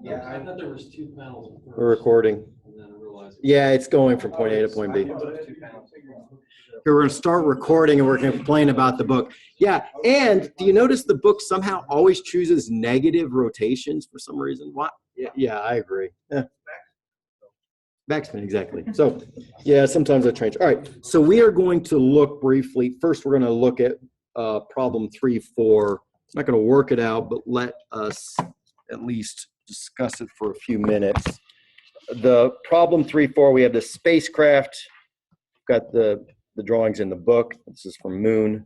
Yeah, I thought there was 2 panels. We're recording. And then I realized. Yeah, it's going from point A to point B. We're going to start recording and we're going to complain about the book. Yeah, and do you notice the book somehow always chooses negative rotations for some reason? What? Yeah, I agree. Yeah. Backspin, exactly. So, yeah, sometimes I change. All right, so we are going to look briefly. First, we're going to look at problem 3, 4. I'm not going to work it out, but let us at least discuss it for a few minutes. The problem 3, 4, we have the spacecraft. Got the drawings in the book. This is from Moon,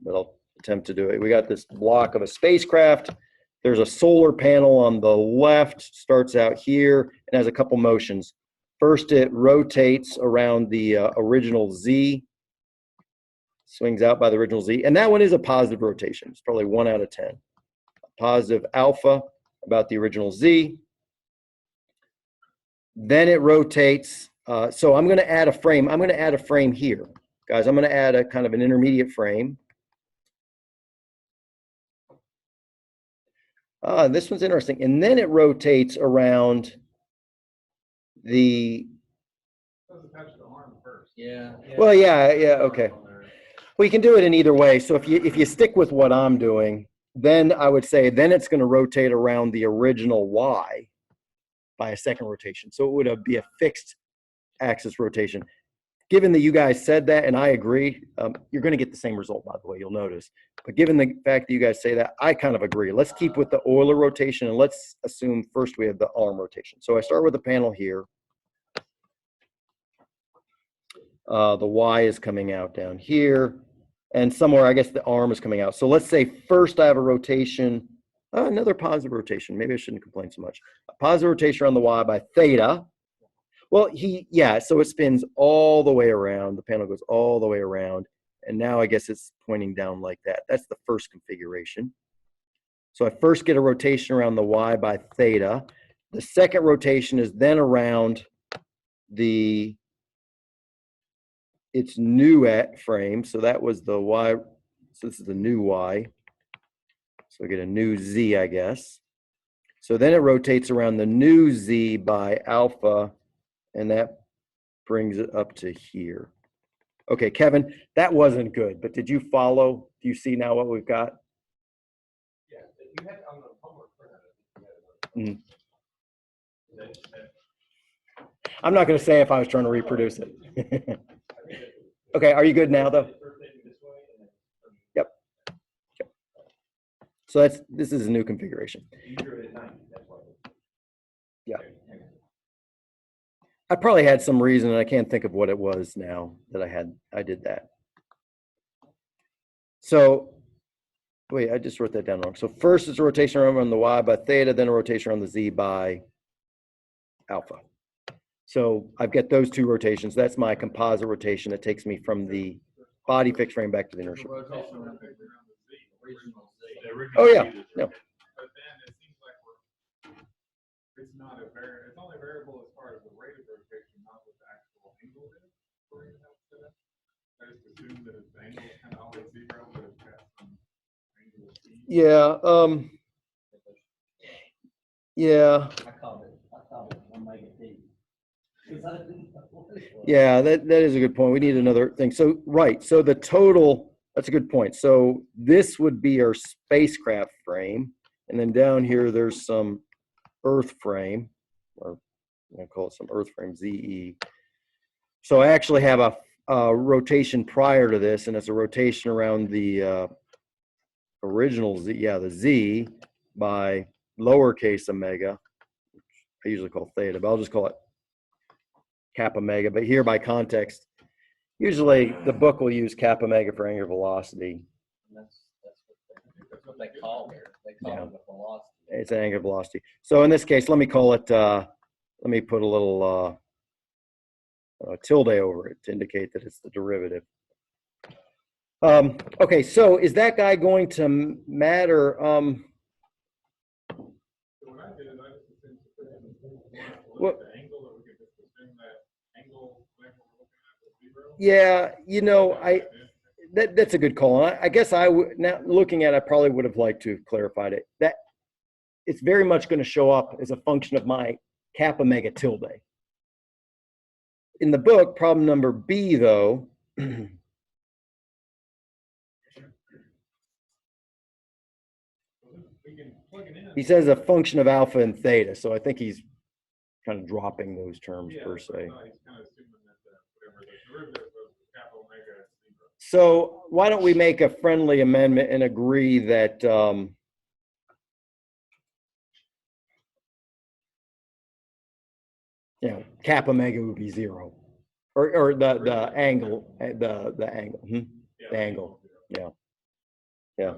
but I'll attempt to do it. We got this block of a spacecraft. There's a solar panel on the left, starts out here, and has a couple motions. First, it rotates around the original Z, swings out by the original Z, and that one is a positive rotation. It's probably 1 out of 10. Positive alpha about the original Z. Then it rotates. So I'm going to add a frame. I'm going to add a frame here. Guys, I'm going to add a kind of an intermediate frame. This one's interesting. And then it rotates around the... Yeah. Well, yeah, okay. We can do it in either way. So if you stick with what I'm doing, then I would say then it's going to rotate around the original Y by a second rotation. So it would be a fixed axis rotation. Given that you guys said that, and I agree, you're going to get the same result, by the way, you'll notice. But given the fact that you guys say that, I kind of agree. Let's keep with the Euler rotation, and let's assume first we have the arm rotation. So I start with the panel here. The Y is coming out down here, and somewhere, I guess the arm is coming out. So let's say first I have a rotation, another positive rotation. Maybe I shouldn't complain so much. A positive rotation around the Y by theta. Well, so it spins all the way around. The panel goes all the way around. And now I guess it's pointing down like that. That's the first configuration. So I first get a rotation around the Y by theta. The second rotation is then around its new frame. So that was the Y. So this is the new Y. So I get a new Z, I guess. So then it rotates around the new Z by alpha. And that brings it up to here. Okay, Kevin, that wasn't good, but did you follow? Do you see now what we've got? Yeah, you had on the homework. I'm not going to say if I was trying to reproduce it. Okay, are you good now, though? Yep. So this is a new configuration. Yeah. I probably had some reason, and I can't think of what it was now that I did that. So, wait, I just wrote that down wrong. So first it's a rotation around the Y by theta, then a rotation around the Z by alpha. So I've got those two rotations. That's my composite rotation that takes me from the body fixed frame back to the inertial. Oh, yeah. No. It's not a variable. It's only variable as far as the rate of rotation, not what the actual angle is. I just assume that its angle is kind of always 0, but it's got some angle of speed. Yeah. Yeah. I called it 1 mega D. Yeah, that is a good point. We need another thing. So, right. So the total, that's a good point. So this would be our spacecraft frame. And then down here, there's some Earth frame, or I'm going to call it some Earth frame, ZE. So I actually have a rotation prior to this, and it's a rotation around the original Z, the Z by lowercase omega, which I usually call theta, but I'll just call it kappa omega. But here by context, usually the book will use kappa omega for angular velocity. That's what they call it. They call it the velocity. It's an angular velocity. So in this case, let me call it, let me put a little tilde over it to indicate that it's the derivative. Okay, so is that guy going to matter? Yeah, you know, That's a good call. I guess I would, now looking at it, I probably would have liked to have clarified it. That it's very much going to show up as a function of my kappa mega tilde. In the book, problem number B, though, he says a function of alpha and theta. So I think he's kind of dropping those terms per se. So why don't we make a friendly amendment and agree that you know, kappa mega would be 0, or the angle, the angle, the angle, yeah, yeah,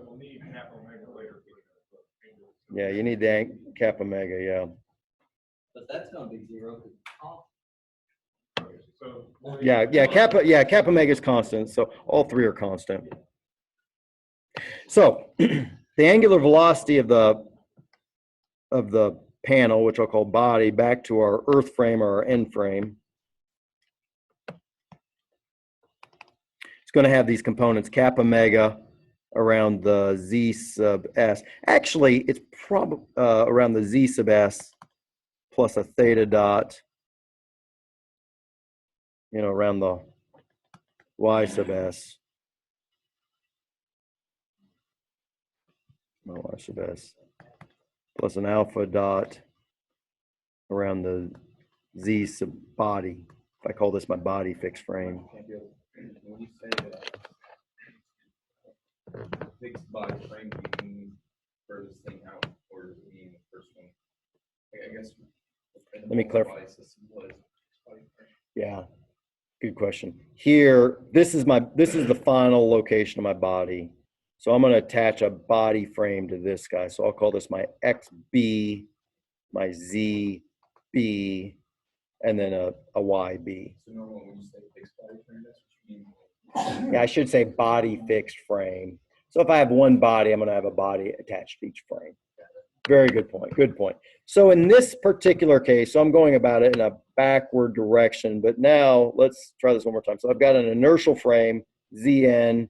yeah. You need the kappa mega, yeah. But that's gonna be 0. Yeah, kappa mega is constant, so all three are constant. So the angular velocity of the panel, which I'll call body, back to our earth frame or our end frame, it's going to have these components kappa mega around the z sub s. Actually, it's probably around the z sub s plus a theta dot, you know, around the y sub s. Y sub s plus an alpha dot around the z sub body. If I call this my body fixed frame. When you say fixed body frame, do you mean furthest thing out, or does it mean the first one? I guess. Let me clarify. Yeah, good question. Here, this is the final location of my body. So I'm going to attach a body frame to this guy. So I'll call this my XB, my ZB, and then a YB. So normally when you say fixed body frame, that's what you mean? Yeah, I should say body fixed frame. So if I have one body, I'm going to have a body attached to each frame. Very good point. Good point. So in this particular case, so I'm going about it in a backward direction, but now let's try this one more time. So I've got an inertial frame, ZN,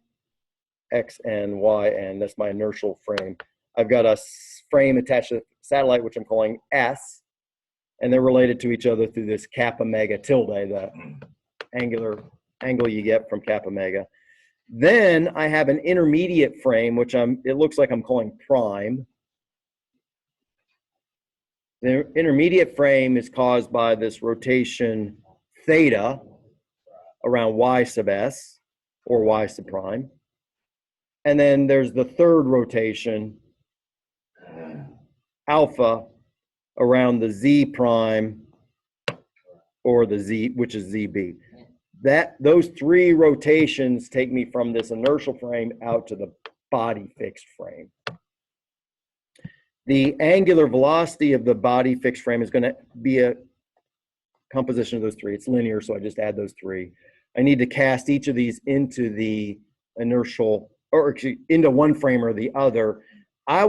XN, YN. That's my inertial frame. I've got a frame attached to the satellite, which I'm calling S, and they're related to each other through this kappa mega tilde, the angle you get from kappa mega. Then I have an intermediate frame, which it looks like I'm calling prime. The intermediate frame is caused by this rotation theta around y sub s, or y sub prime. And then there's the third rotation, alpha, around the z prime, or the z, which is zb. Those three rotations take me from this inertial frame out to the body fixed frame. The angular velocity of the body fixed frame is going to be a composition of those three. It's linear, so I just add those three. I need to cast each of these into the inertial, or into one frame or the other. I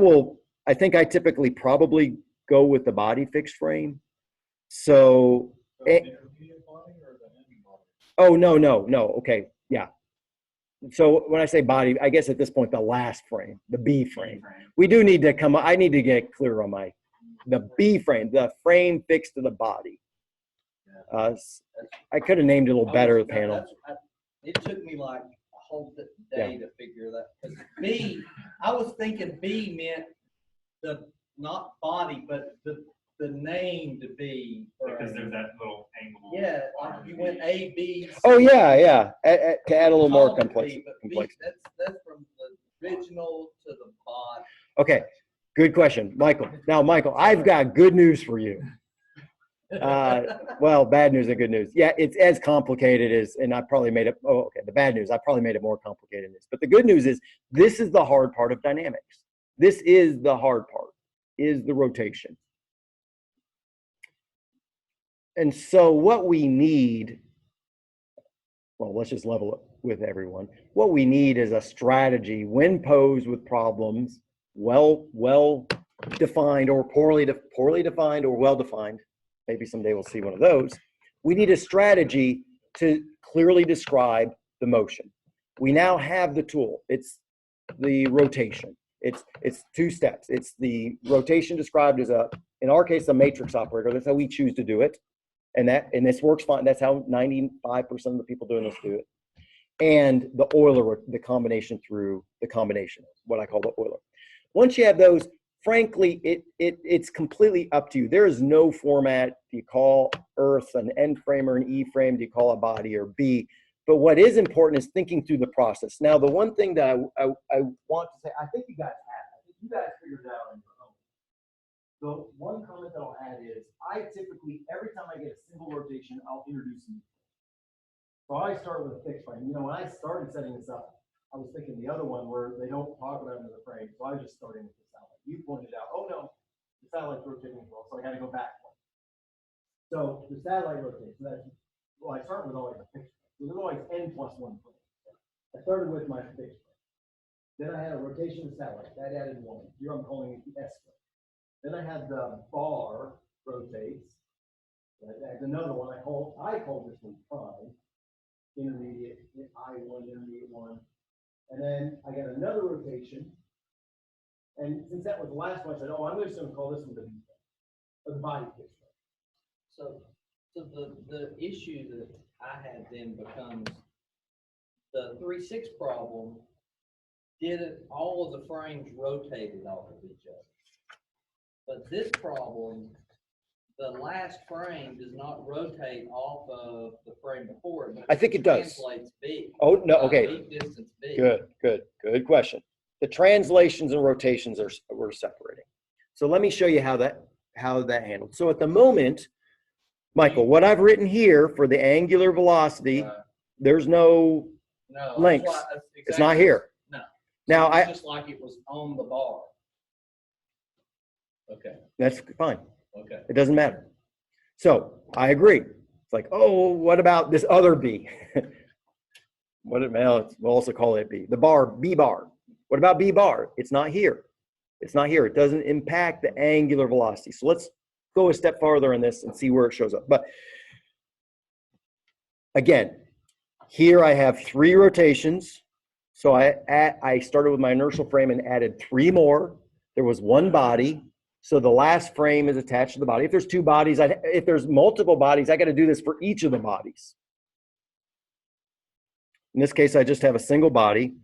think I typically probably go with the body fixed frame. So, oh, no. Okay, yeah. So when I say body, I guess at this point, the last frame, the B frame. We do need to I need to get clear on the B frame, the frame fixed to the body. I could have named it a little better, the panel. It took me like a whole day to figure that. 'Cause B, I was thinking B meant not body, but the name to B. Because there's that little angle. Yeah, like you went A, B. C, Oh, yeah. To add a little more complexity. That's from the original to the body. Okay, good question, Michael. Now, Michael, I've got good news for you. Well, bad news and good news. Yeah, it's as complicated as, and I probably made it, the bad news, I probably made it more complicated than this. But the good news is, this is the hard part of dynamics. This is the hard part, is the rotation. And so what we need, well, let's just level it with everyone. What we need is a strategy when posed with problems, well defined or poorly defined or well defined. Maybe someday we'll see one of those. We need a strategy to clearly describe the motion. we now have the tool. It's the rotation. It's two steps. It's the rotation described as in our case, a matrix operator. That's how we choose to do it. And this works fine. That's how 95% of the people doing this do it. And the Euler, the combination through the combination, what I call the Euler. Once you have those, frankly, it's completely up to you. There is no format. Do you call Earth an N frame or an E frame? Do you call a body or B? But what is important is thinking through the process. Now, the one thing that I want to say, I think you guys have. I think you guys figured it out on your own. The one comment that I'll add is, I typically, every time I get a single rotation, I'll introduce a new frame. So I start with a fixed frame. You know, when I started setting this up, I was thinking the other one where they don't talk about it as a frame. So I was just starting with the satellite. You pointed out, oh no, the satellite's rotating as well. So I got to go back one. So the satellite rotates. So that's, well, I start with always a fixed frame. So there's always N plus one frame. I started with my fixed frame. Then I had a rotation of satellite. That added one. Here I'm calling it the S frame. Then I had the bar rotates. That adds another one. I call this one prime. Intermediate, I1, intermediate 1. And then I got another rotation. And since that was the last one, I said, oh, I'm just going to call this one the B frame, or the body fixed frame. So the issue that I had then becomes the 3-6 problem. All of the frames rotated off of each other. But this problem, the last frame does not rotate off of the frame before it. I think it does. Translates B. Oh, no, okay. B distance B. Good question. The translations and rotations we're separating. So let me show you how that handled. So at the moment, Michael, what I've written here for the angular velocity, there's no links. Exactly. It's not here. No. Now it's just like it was on the bar. Okay. That's fine. Okay. It doesn't matter. So I agree. It's like, oh, what about this other B? We'll also call it B. The bar, B bar. What about B bar? It's not here. It's not here. It doesn't impact the angular velocity. So let's go a step farther on this and see where it shows up. But again, here I have 3 rotations. So I started with my inertial frame and added 3 more. There was 1 body. So the last frame is attached to the body. If there's 2 bodies, if there's multiple bodies, I got to do this for each of the bodies. In this case, I just have a single body.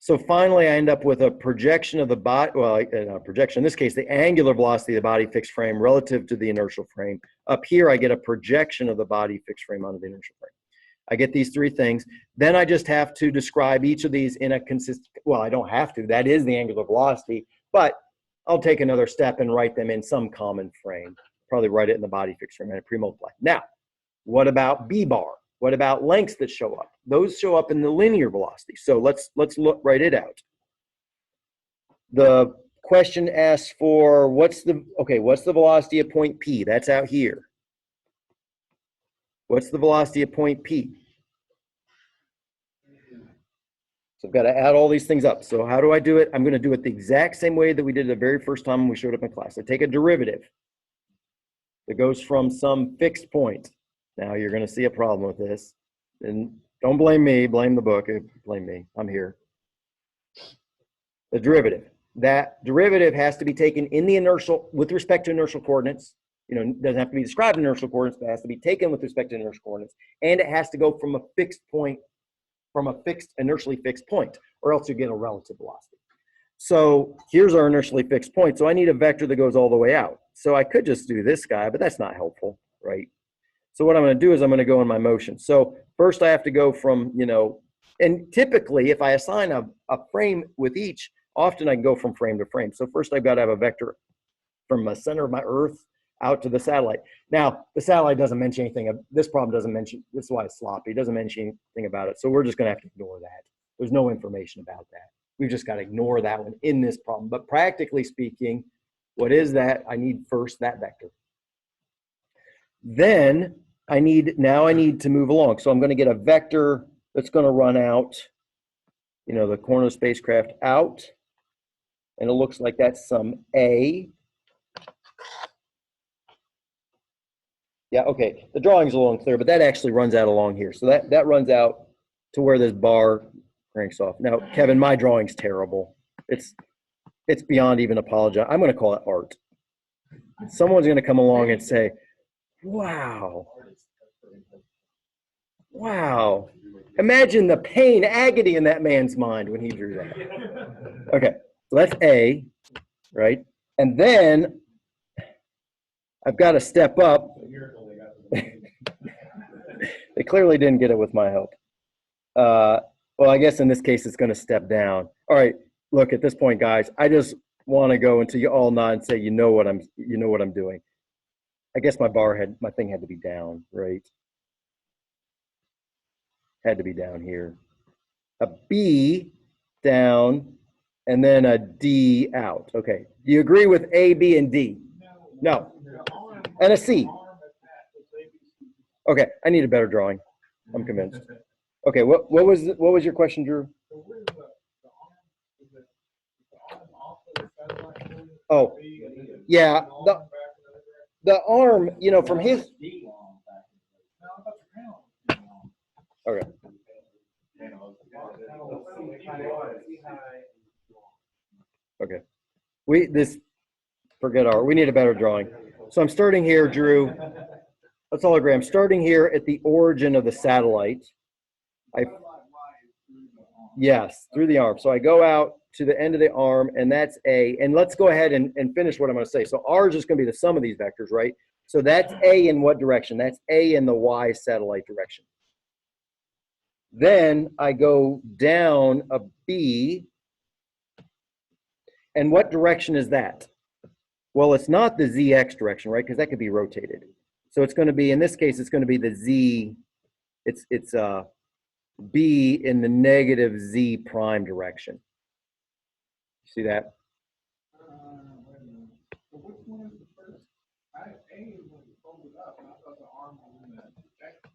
So finally, I end up with a projection of the body, well, a projection, in this case, the angular velocity of the body fixed frame relative to the inertial frame. Up here, I get a projection of the body fixed frame onto the inertial frame. I get these 3 things. Then I just have to describe each of these in a consistent, well, I don't have to. That is the angular velocity, but I'll take another step and write them in some common frame. Probably write it in the body fixed frame and pre-multiply. Now, what about B bar? What about lengths that show up? Those show up in the linear velocity. So let's write it out. The question asks for what's the velocity at point P? That's out here. What's the velocity at point P? So I've got to add all these things up. So how do I do it? I'm going to do it the exact same way that we did the very first time when we showed up in class. I take a derivative that goes from some fixed point. Now you're going to see a problem with this. And don't blame me, blame the book. Blame me. I'm here. The derivative. That derivative has to be taken in the inertial, with respect to inertial coordinates. You know, it doesn't have to be described in inertial coordinates, but it has to be taken with respect to inertial coordinates. And it has to go from a fixed point, from a fixed, inertially fixed point, or else you get a relative velocity. So here's our inertially fixed point. So I need a vector that goes all the way out. So I could just do this guy, but that's not helpful, right? So what I'm going to do is I'm going to go in my motion. So first I have to go from, you know, and typically if I assign a frame with each, often I can go from frame to frame. So first I've got to have a vector from the center of my Earth out to the satellite. Now, the satellite doesn't mention anything. This problem doesn't mention, this is why it's sloppy. It doesn't mention anything about it. So we're just going to have to ignore that. There's no information about that. We've just got to ignore that one in this problem. But practically speaking, what is that? I need first that vector. Then I need to move along. So I'm going to get a vector that's going to run out, you know, the corner of the spacecraft out. And it looks like that's some A. Yeah, okay. The drawing's a little unclear, but that actually runs out along here. So that runs out to where this bar cranks off. Now, Kevin, my drawing's terrible. It's beyond even apologize. I'm going to call it art. Someone's going to come along and say, wow. Wow. Imagine the pain, agony in that man's mind when he drew that. Okay, so that's A, right? And then I've got to step up. They clearly didn't get it with my help. Well, I guess in this case, it's going to step down. All right, look, at this point, guys, I just want to go until you all nod and say, you know what I'm doing. I guess my thing had to be down, right? Had to be down here. A B down, and then a D out. Okay. Do you agree with A, B, and D? No. And a C. Okay. I need a better drawing. I'm convinced. Okay. What was your question, Drew? Oh, yeah. The arm, you know, from his. Okay. Okay. We need a better drawing. So I'm starting here, Drew. Let's all agree. I'm starting here at the origin of the satellite. Yes, through the arm. So I go out to the end of the arm, and that's A. And let's go ahead and finish what I'm going to say. So R is just going to be the sum of these vectors, right? So that's A in what direction? That's A in the Y satellite direction. Then I go down a B. And what direction is that? Well, it's not the ZX direction, right? Because that could be rotated. So it's going to be, in this case, it's going to be the Z. It's B in the negative Z prime direction. See that?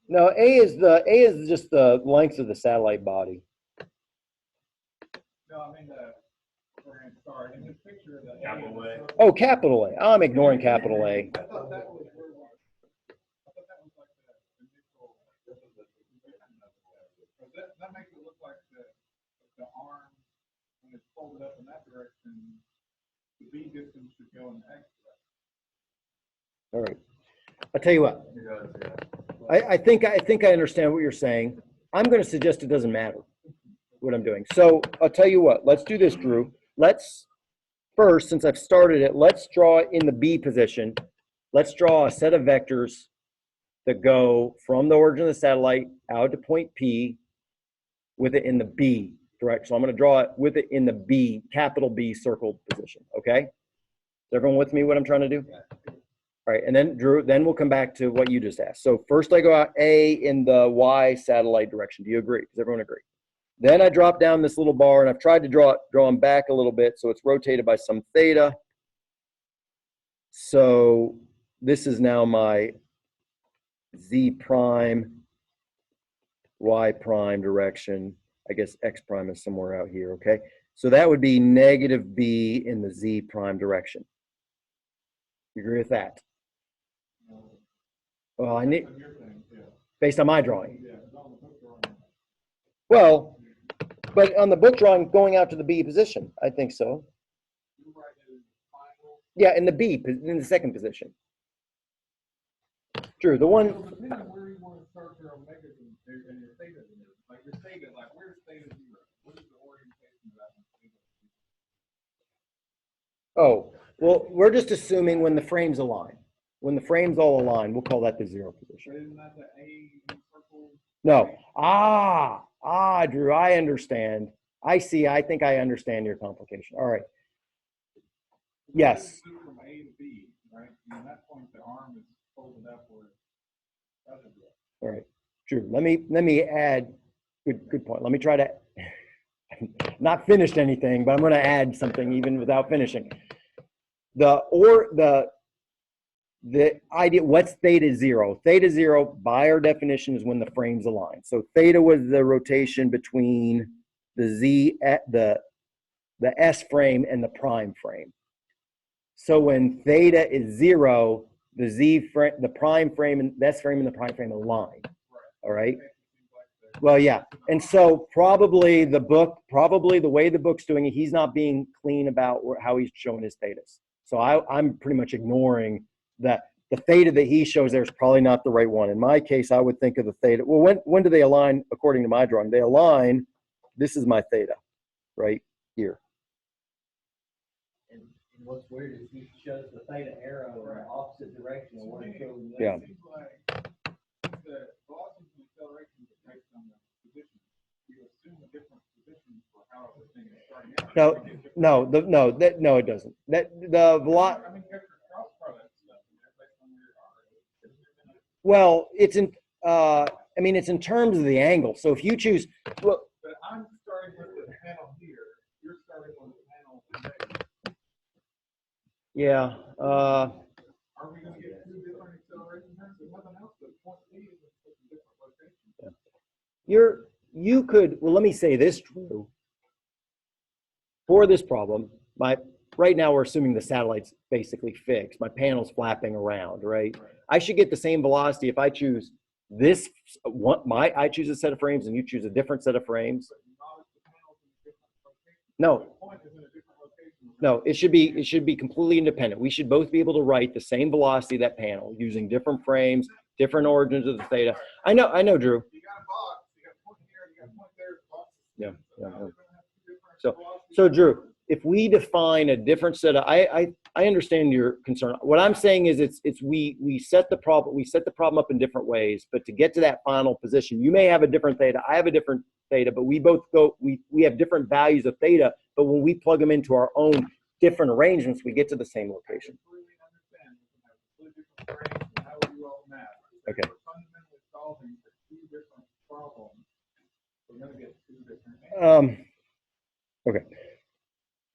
No, A is just the length of the satellite body. No, I mean sorry, in this picture of the capital A. Oh, capital A. I'm ignoring capital A. I thought that was like the initial. That makes it look like the arm, when it's folded up in that direction, the B distance should go in the X direction. All right. I'll tell you what. I think I understand what you're saying. I'm going to suggest it doesn't matter what I'm doing. So I'll tell you what. Let's do this, Drew. Let's first, since I've started it, let's draw it in the B position. Let's draw a set of vectors that go from the origin of the satellite out to point P with it in the B direction. So I'm going to draw it with it in the B, capital B circled position. Okay? Is everyone with me what I'm trying to do? All right, and then Drew, then we'll come back to what you just asked. So first I go out A in the Y satellite direction. Do you agree? Does everyone agree? Then I drop down this little bar, and I've tried to draw them back a little bit, so it's rotated by some theta. So this is now my Z prime, Y prime direction. I guess X prime is somewhere out here, okay? So that would be negative B in the Z prime direction. You agree with that? Well, I need, based on my drawing. Well, but on the book drawing, going out to the B position, I think so. Yeah, in the B, in the second position. Drew, the one. Where you want to start your omega and your theta, like your theta, like where's theta 0? What is the orientation of that? Oh, well, we're just assuming when the frames align. When the frames all align, we'll call that the 0 position. But isn't that the A circle? No. Drew, I understand. I see. I think I understand your complication. All right. Yes. From A to B, right? And at that point, the arm is folded upward. All right. Drew, let me add. Good point. Let me try to. Not finished anything, but I'm going to add something even without finishing. The idea, what's theta 0? Theta 0, by our definition, is when the frames align. So theta was the rotation between the Z, the S frame and the prime frame. So when theta is 0, the Z frame, the prime frame, and the S frame and the prime frame align. All right. Well, yeah. And so probably the way the book's doing it, he's not being clean about how he's showing his thetas. So I'm pretty much ignoring that. The theta that he shows there is probably not the right one. In my case, I would think of the theta. Well, when do they align according to my drawing? They align, this is my theta, right here. And what's weird is he shows the theta arrow in the opposite direction of what he shows in the Yeah. It seems like the velocity and acceleration is based on the position. You assume a different position for how the thing is starting out. No, it doesn't. The velocity. I mean, you have your cross product stuff based on where you are. Well, it's in. I mean, it's in terms of the angle. So if you choose, well, But I'm starting with the panel here. You're starting with the panel there. yeah. Are we going to get two different acceleration terms? There's nothing else, but point B is a different location. You could. Well, let me say this, Drew. For this problem, right now we're assuming the satellite's basically fixed. My panel's flapping around, right? I should get the same velocity if I choose this I choose a set of frames and you choose a different set of frames. No, it should be completely independent. We should both be able to write the same velocity of that panel using different frames, different origins of the theta. I know, Drew. You got a box, you got a point here, you got a point there, box. Yeah. So Drew, if we define a different set of, I understand your concern. What I'm saying is we set the problem up in different ways, but to get to that final position, you may have a different theta, I have a different theta, but we have different values of theta, but when we plug them into our own different arrangements, we get to the same location. Okay. Fundamentally solving for two different problems. We're going to get two different answers. Okay.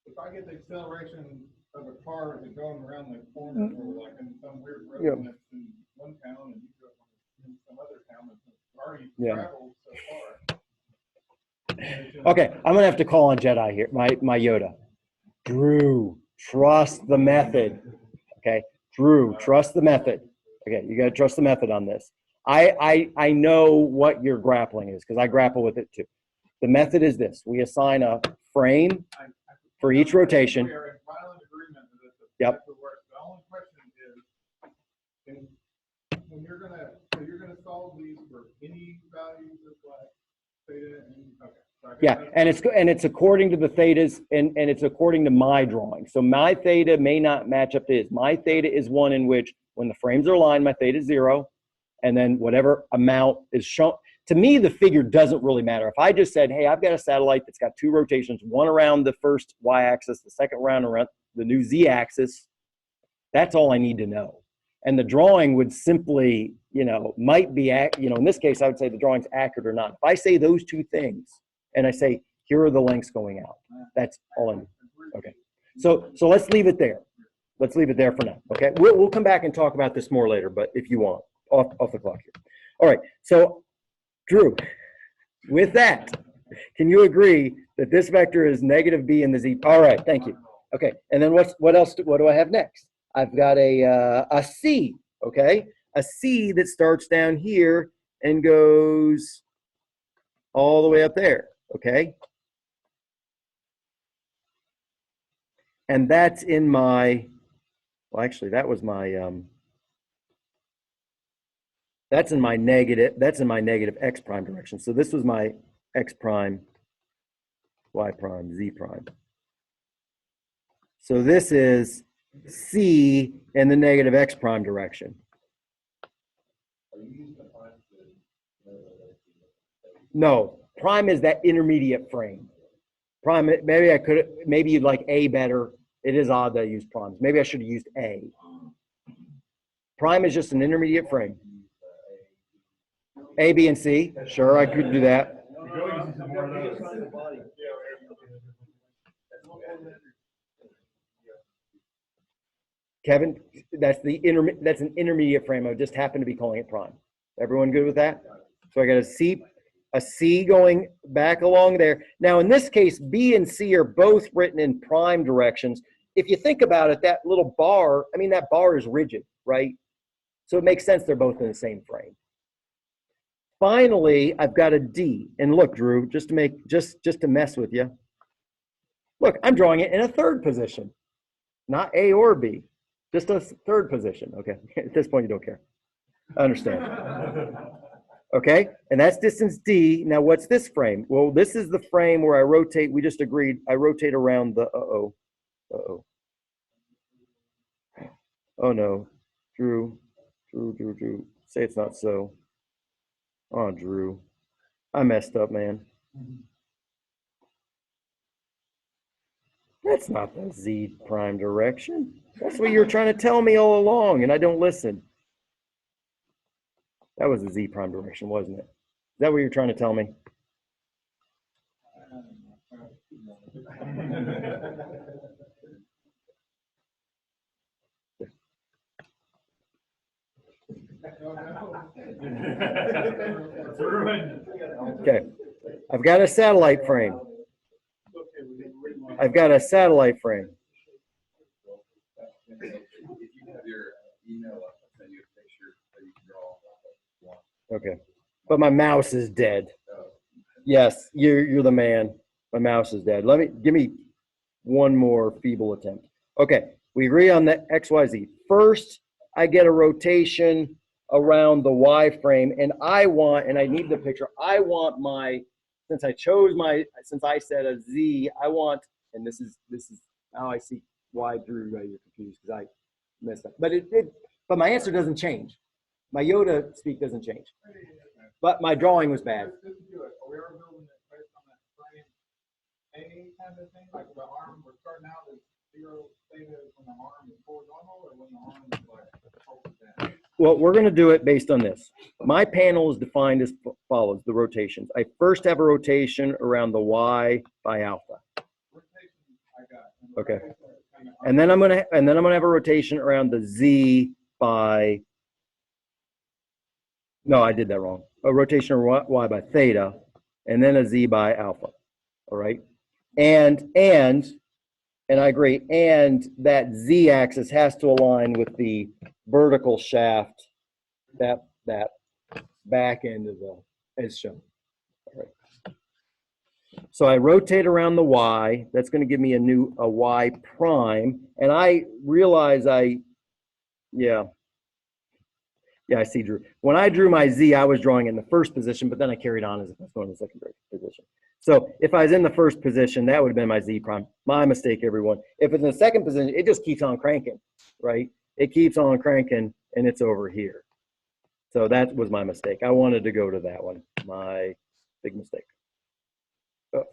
If I get the acceleration of a car as it's going around the corner, or like in some weird road that's in one town and you go in some other town that's already traveled so far. Okay, I'm gonna have to call on Jedi here, my Yoda. Drew, trust the method. Okay, Drew, trust the method. Okay, you gotta trust the method on this. I know what your grappling is because I grapple with it too. The method is this: we assign a frame for each rotation. We are in violent agreement that Yep. the only question is, when you're gonna solve these for any values of like theta and okay. So Yeah, and it's according to the thetas and it's according to my drawing. So my theta may not match up to his. My theta is one in which when the frames are aligned, my theta is 0, and then whatever amount is shown. To me, the figure doesn't really matter. If I just said, hey, I've got a satellite that's got 2 rotations, one around the first y-axis, the second round around the new z-axis, that's all I need to know. And the drawing would simply, might be, in this case, I would say the drawing's accurate or not. If I say those two things and I say, here are the lengths going out, that's all I need. Okay. So let's leave it there. Let's leave it there for now. Okay. We'll come back and talk about this more later, but if you want, off the clock here. All right. So Drew, with that, can you agree that this vector is negative b in the z? All right, thank you. Okay, and then what else? What do I have next? I've got a c. Okay, a c that starts down here and goes all the way up there. Okay, and that's in my. Well, actually, that was my. That's in my negative x prime direction. So this was my x prime, y prime, z prime. So this is c in the negative x prime direction. No, prime is that intermediate frame. Prime, maybe you'd like A better. It is odd that I use primes. Maybe I should have used A. Prime is just an intermediate frame. A, B, and C. Sure, I could do that. Kevin, that's an intermediate frame. I just happen to be calling it prime. Everyone good with that? So I got a C going back along there. Now in this case, B and C are both written in prime directions. If you think about it, that little bar, that bar is rigid, right? So it makes sense they're both in the same frame. finally, I've got a D. And look, Drew, just to mess with you. Look, I'm drawing it in a third position, not A or B, just a third position. Okay, at this point, you don't care. I understand. Okay, and that's distance D. Now, what's this frame? Well, this is the frame where I rotate. We just agreed. I rotate around the, oh no, Drew, say it's not so. Oh, Drew, I messed up, man. That's not the Z prime direction. That's what you were trying to tell me all along, and I don't listen. That was the Z prime direction, wasn't it? Is that what you're trying to tell me? Okay, I've got a satellite frame. I've got a satellite frame. If you have your email up, I'll send you a picture that you can draw. Okay, but my mouse is dead. Yes, you're the man. My mouse is dead. Give me one more feeble attempt. Okay, we agree on the XYZ. First, I get a rotation around the Y frame, and I need the picture. I want since I said a Z, I want, and this is how I see why Drew got you confused, because I messed up. But my answer doesn't change. My Yoda speak doesn't change. But my drawing was bad. We are building it based on that frame A kind of thing, like the arm, we're starting out as 0 theta when the arm is horizontal, or when the arm is like focused down? Well, we're going to do it based on this. My panel is defined as follows, the rotations. I first have a rotation around the Y by alpha. Okay. And then I'm going to have a rotation around the Z by, no, I did that wrong. A rotation around Y by theta, and then a Z by alpha. All right. And I agree. And that Z axis has to align with the vertical shaft, that back end of as shown. All right. So I rotate around the Y. That's going to give me a Y prime. And I realize I see, Drew. When I drew my Z, I was drawing in the first position, but then I carried on as if I was going in the second position. So if I was in the first position, that would have been my Z prime. My mistake, everyone. If it's in the second position, it just keeps on cranking, right? It keeps on cranking, and it's over here. So that was my mistake. I wanted to go to that one. My big mistake. Oh.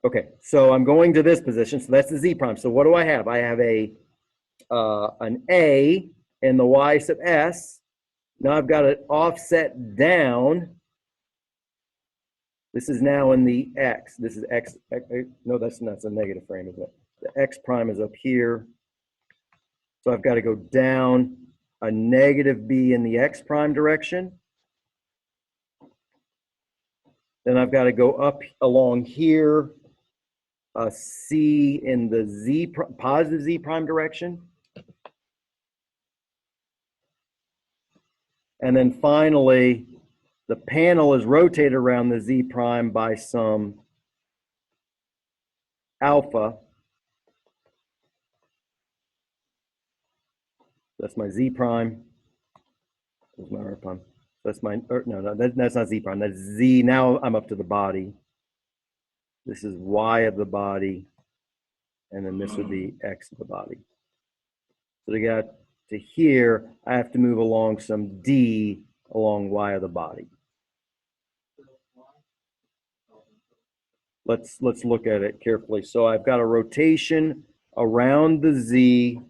Okay, so I'm going to this position. So that's the Z prime. So what do I have? I have an A in the Y sub S. Now I've got it offset down. This is now in the X. This is X. No, that's a negative frame, isn't it? The X prime is up here. So I've got to go down a negative B in the X prime direction. Then I've got to go up along here, a C in the positive Z prime direction. And then finally, the panel is rotated around the Z prime by some alpha. That's my Z prime. There's my R prime. That's my, no, that's not Z prime. That's Z. Now I'm up to the body. This is Y of the body. And then this would be X of the body. So to get to here, I have to move along some D along Y of the body. Let's look at it carefully. So I've got a rotation around the Z.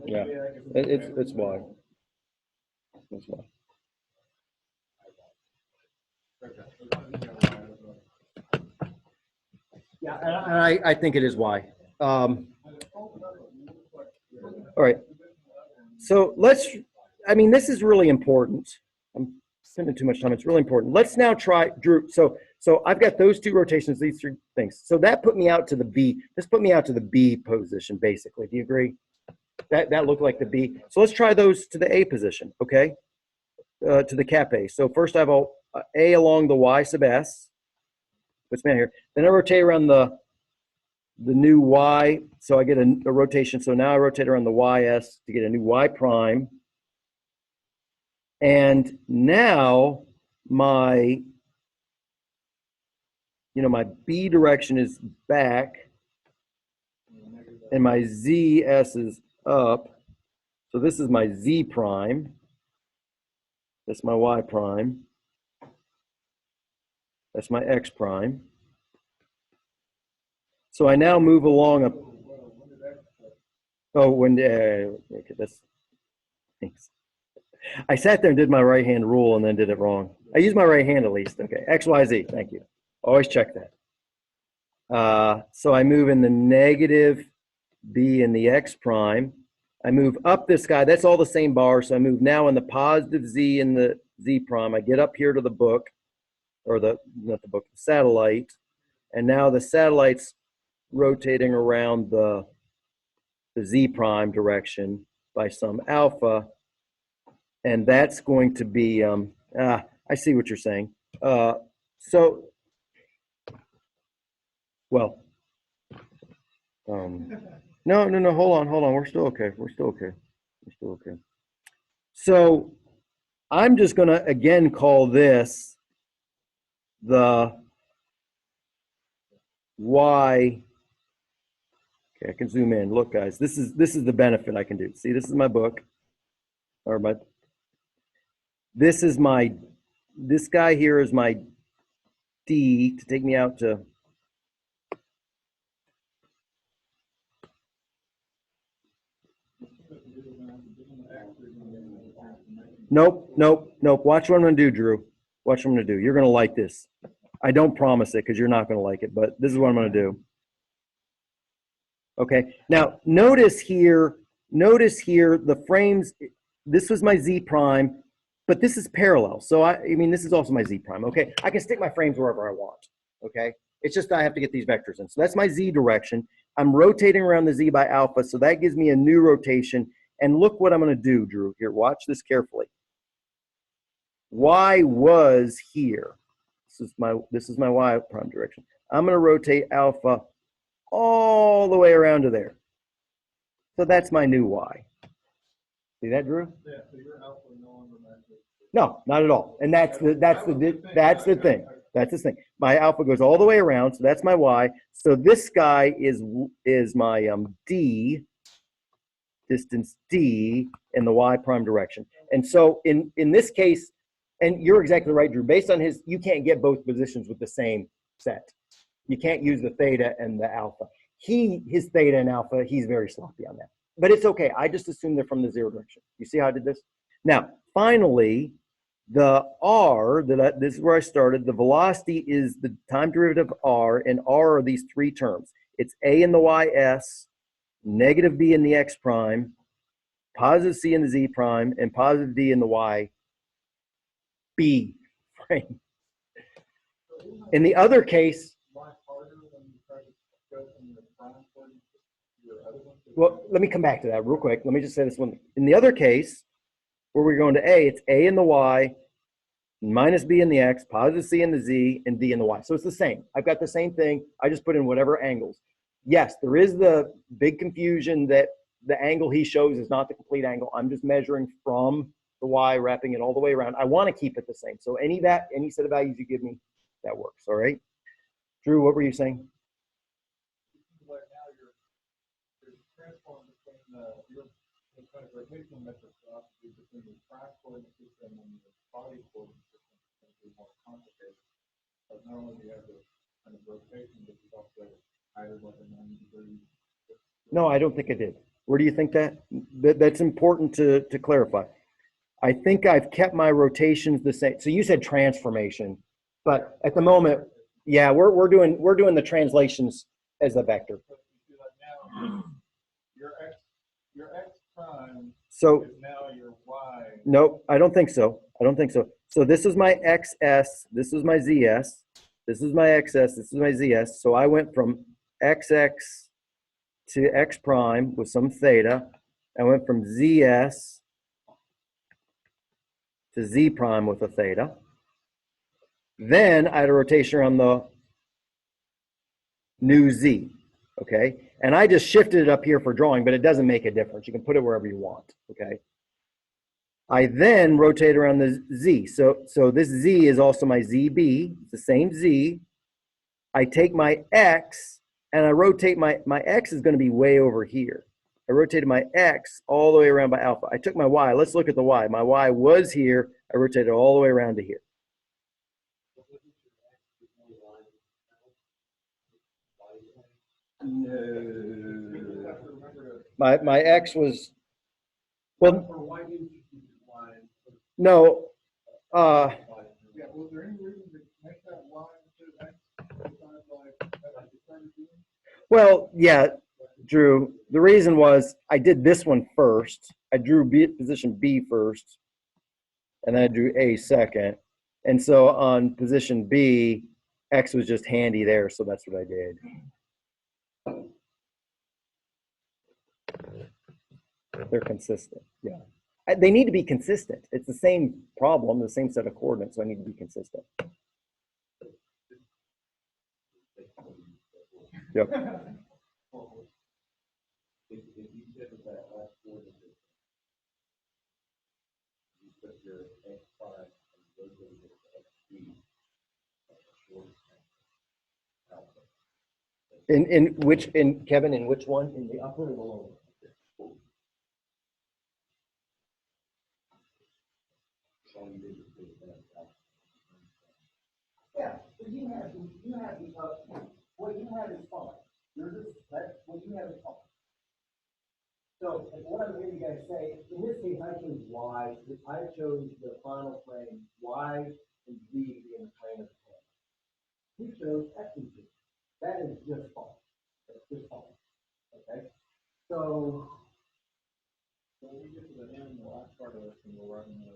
Yeah, it's Y. It's Y. Yeah, and I think it is Y. All right. So this is really important. I'm spending too much time. It's really important. Let's now try, Drew. So I've got those two rotations, these three things. So that put me out to the B. This put me out to the B position, basically. Do you agree? That looked like the B. So let's try those to the A position, okay? To the cap A. So first I have A along the Y sub S. What's man here? Then I rotate around the new Y. So I get a rotation. So now I rotate around the YS to get a new Y prime. And now my B direction is back and my ZS is up. So this is my Z prime. That's my Y prime. That's my X prime. So I now move along a, that's, thanks. I sat there and did my right hand rule and then did it wrong. I used my right hand at least. Okay, X, Y, Z, thank you. Always check that. So I move in the negative B in the X prime. I move up this guy. That's all the same bar. So I move now in the positive Z in the Z prime. I get up here to the book, or not the book, the satellite. And now the satellite's rotating around the Z prime direction by some alpha. And that's going to be, I see what you're saying. Well, no, hold on. We're still okay. So I'm just going to, again, call this the Y. Okay, I can zoom in. Look, guys, this is the benefit I can do. See, this is my book, or this guy here is my D to take me out to, nope. Watch what I'm going to do, Drew. Watch what I'm going to do. You're going to like this. I don't promise it because you're not going to like it, but this is what I'm going to do. Okay, now notice here the frames, this was my Z prime, but this is parallel. So I mean, this is also my Z prime, okay? I can stick my frames wherever I want, okay? It's just I have to get these vectors in. So that's my Z direction. I'm rotating around the Z by alpha, so that gives me a new rotation. And look what I'm going to do, Drew. Here, watch this carefully. Y was here. This is my Y prime direction. I'm going to rotate alpha all the way around to there. So that's my new Y. See that, Drew? Yeah, so your alpha no longer matches. No, not at all. And that's the thing. That's the thing. My alpha goes all the way around, so that's my Y. So this guy is my D, distance D in the Y prime direction. And so in this case, and you're exactly right, Drew, based on you can't get both positions with the same set. You can't use the theta and the alpha. His theta and alpha, he's very sloppy on that. But it's okay. I just assume they're from the zero direction. You see how I did this? Now, finally, the R, this is where I started. The velocity is the time derivative of R, and R are these three terms. It's A in the YS, negative B in the X prime, positive C in the Z prime, and positive D in the Y B frame. In the other case, well, let me come back to that real quick. Let me just say this one. In the other case, where we're going to A, it's A in the Y, minus B in the X, positive C in the Z, and D in the Y. So it's the same. I've got the same thing. I just put in whatever angles. Yes, there is the big confusion that the angle he shows is not the complete angle. I'm just measuring from the Y, wrapping it all the way around. I want to keep it the same. So any set of values you give me, that works. All right. Drew, what were you saying? Right now, you're transforming between your kind of rotational metric philosophy between the prime coordinate system and the body coordinate system is more complicated. But not only do you have the kind of rotation, but you also added like a 90 degrees. No, I don't think I did. Where do you think that's important to clarify? I think I've kept my rotations the same. So you said transformation, but at the moment, yeah, we're doing the translations as a vector. Now, your X prime So is now your Y. nope, I don't think so. I don't think so. So this is my XS, this is my ZS, this is my XS, this is my ZS. So I went from XX to X prime with some theta. I went from ZS to Z prime with a theta. Then I had a rotation around the new Z, okay? And I just shifted it up here for drawing, but it doesn't make a difference. You can put it wherever you want, okay? I then rotate around the Z. So this Z is also my ZB, it's the same Z. I take my X and I rotate my X is gonna be way over here. I rotated my X all the way around by alpha. I took my Y, let's look at the Y. My Y was here, I rotated all the way around to here. No. My X was, well, no, Yeah, was there any reason to make that line to X? well, yeah, Drew, the reason was I did this one first. I drew position B first, and then I drew A second. And so on position B, X was just handy there, so that's what I did. They're consistent, yeah. They need to be consistent. It's the same problem, the same set of coordinates, so I need to be consistent. Yep. If you said that last coordinate, you put your X prime and rotate it to XB, In Kevin, in which one? In the upper or the lower? Yeah, so you have what you have is fine. That's what you have is fine. So what I'm hearing you guys say, in this case, I chose Y. I chose the final frame Y and Z to be in the plane of the head. You chose X and Z. That is just fine. That's just fine. Okay. So when we get to the end, the last part of this, and we're writing the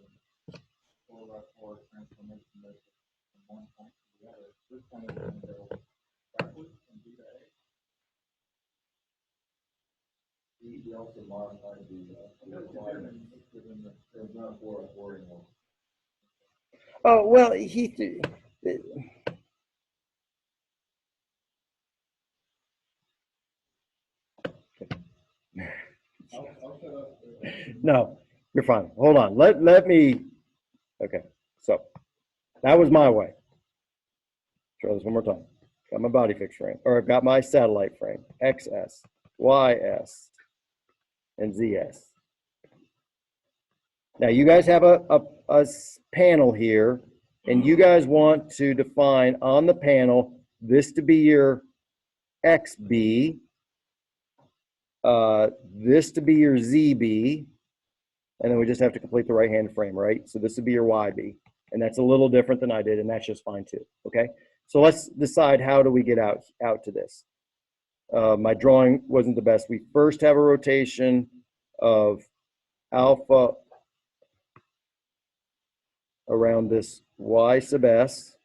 4x4 transformation that from one point to the other, this point is going to go backwards from B to A. We also modified the requirements within the, there's not 4x4 anymore. oh well, I'll set up. no, you're fine. Hold on. Let me. Okay. So that was my way. Try this one more time. Got my body fixed frame, or I've got my satellite frame. XS, YS, and ZS. Now you guys have a panel here, and you guys want to define on the panel this to be your XB, this to be your ZB, and then we just have to complete the right-hand frame, right? So this would be your YB, and that's a little different than I did, and that's just fine too, okay? So let's decide how do we get out to this. My drawing wasn't the best. We first have a rotation of alpha around this Y sub S.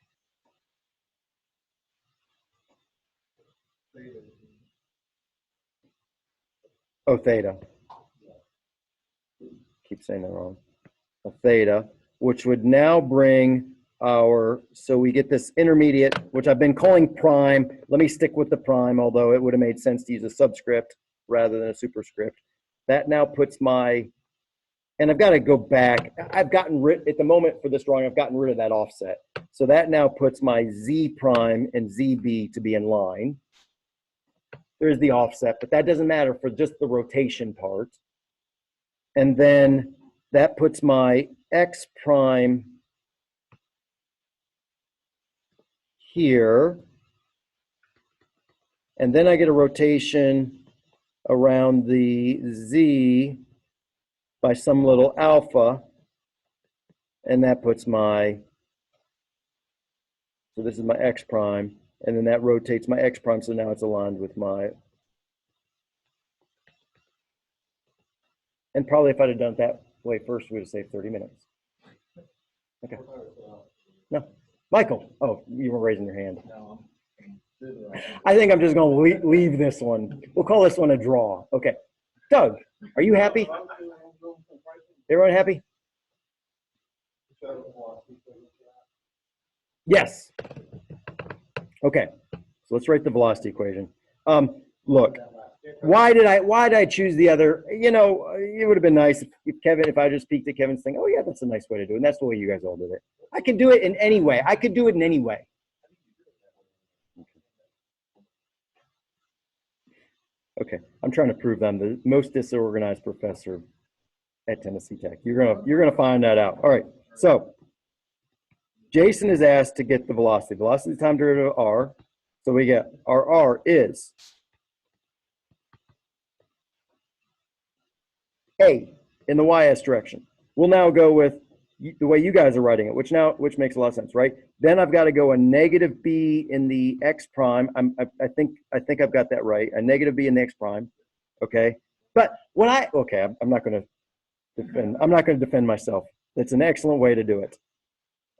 Oh, theta. Keep saying that wrong. A theta, which would now bring our, so we get this intermediate, which I've been calling prime. Let me stick with the prime, although it would have made sense to use a subscript rather than a superscript. That now puts my, and I've got to go back. I've gotten rid, at the moment for this drawing, I've gotten rid of that offset. So that now puts my Z prime and ZB to be in line. There's the offset, but that doesn't matter for just the rotation part. And then that puts my X prime here. And then I get a rotation around the Z by some little alpha. And that puts my, so this is my X prime. And then that rotates my X prime, so now it's aligned with my, and probably if I'd have done it that way first, we would have saved 30 minutes. Okay. No. Michael. Oh, you were raising your hand. I think I'm just going to leave this one. We'll call this one a draw. Okay. Doug, are you happy? Everyone happy? Yes. Okay. So let's write the velocity equation. Look, why did I choose the other? You know, it would have been nice if I just peeked at Kevin's thing. Oh yeah, that's a nice way to do it. And that's the way you guys all did it. I can do it in any way. I could do it in any way. Okay, I'm trying to prove I'm the most disorganized professor at Tennessee Tech. You're gonna find that out. All right. So Jason is asked to get the velocity. Velocity time derivative of r. So we get our r is a in the y-s direction. We'll now go with the way you guys are writing it, which makes a lot of sense, right? Then I've got to go a negative b in the x prime. I think I've got that right. A negative b in the x prime, okay? But when I'm not going to defend myself. That's an excellent way to do it.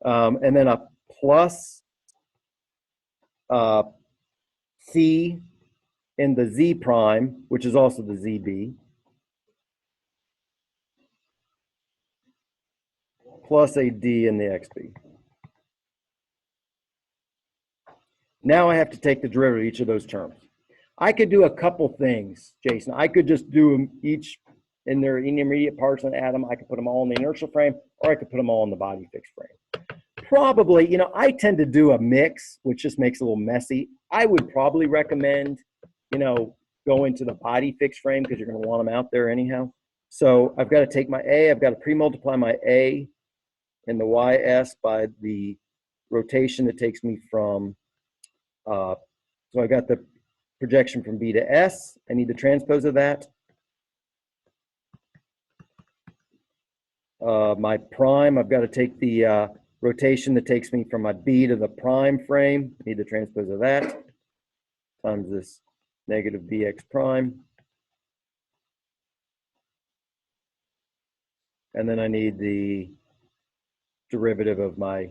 And then a plus c in the z prime, which is also the zb, plus a d in the xb. Now I have to take the derivative of each of those terms. I could do a couple things, Jason. I could just do them each in their intermediate parts on atom. I could put them all in the inertial frame, or I could put them all in the body fixed frame. Probably, you know, I tend to do a mix, which just makes it a little messy. I would probably recommend, you know, going to the body fixed frame because you're going to want them out there anyhow. So I've got to take my A, I've got to pre-multiply my A in the YS by the rotation that takes me from, so I got the projection from B to S. I need the transpose of that. My prime, I've got to take the rotation that takes me from my B to the prime frame. I need the transpose of that times this negative bx prime. And then I need the derivative of my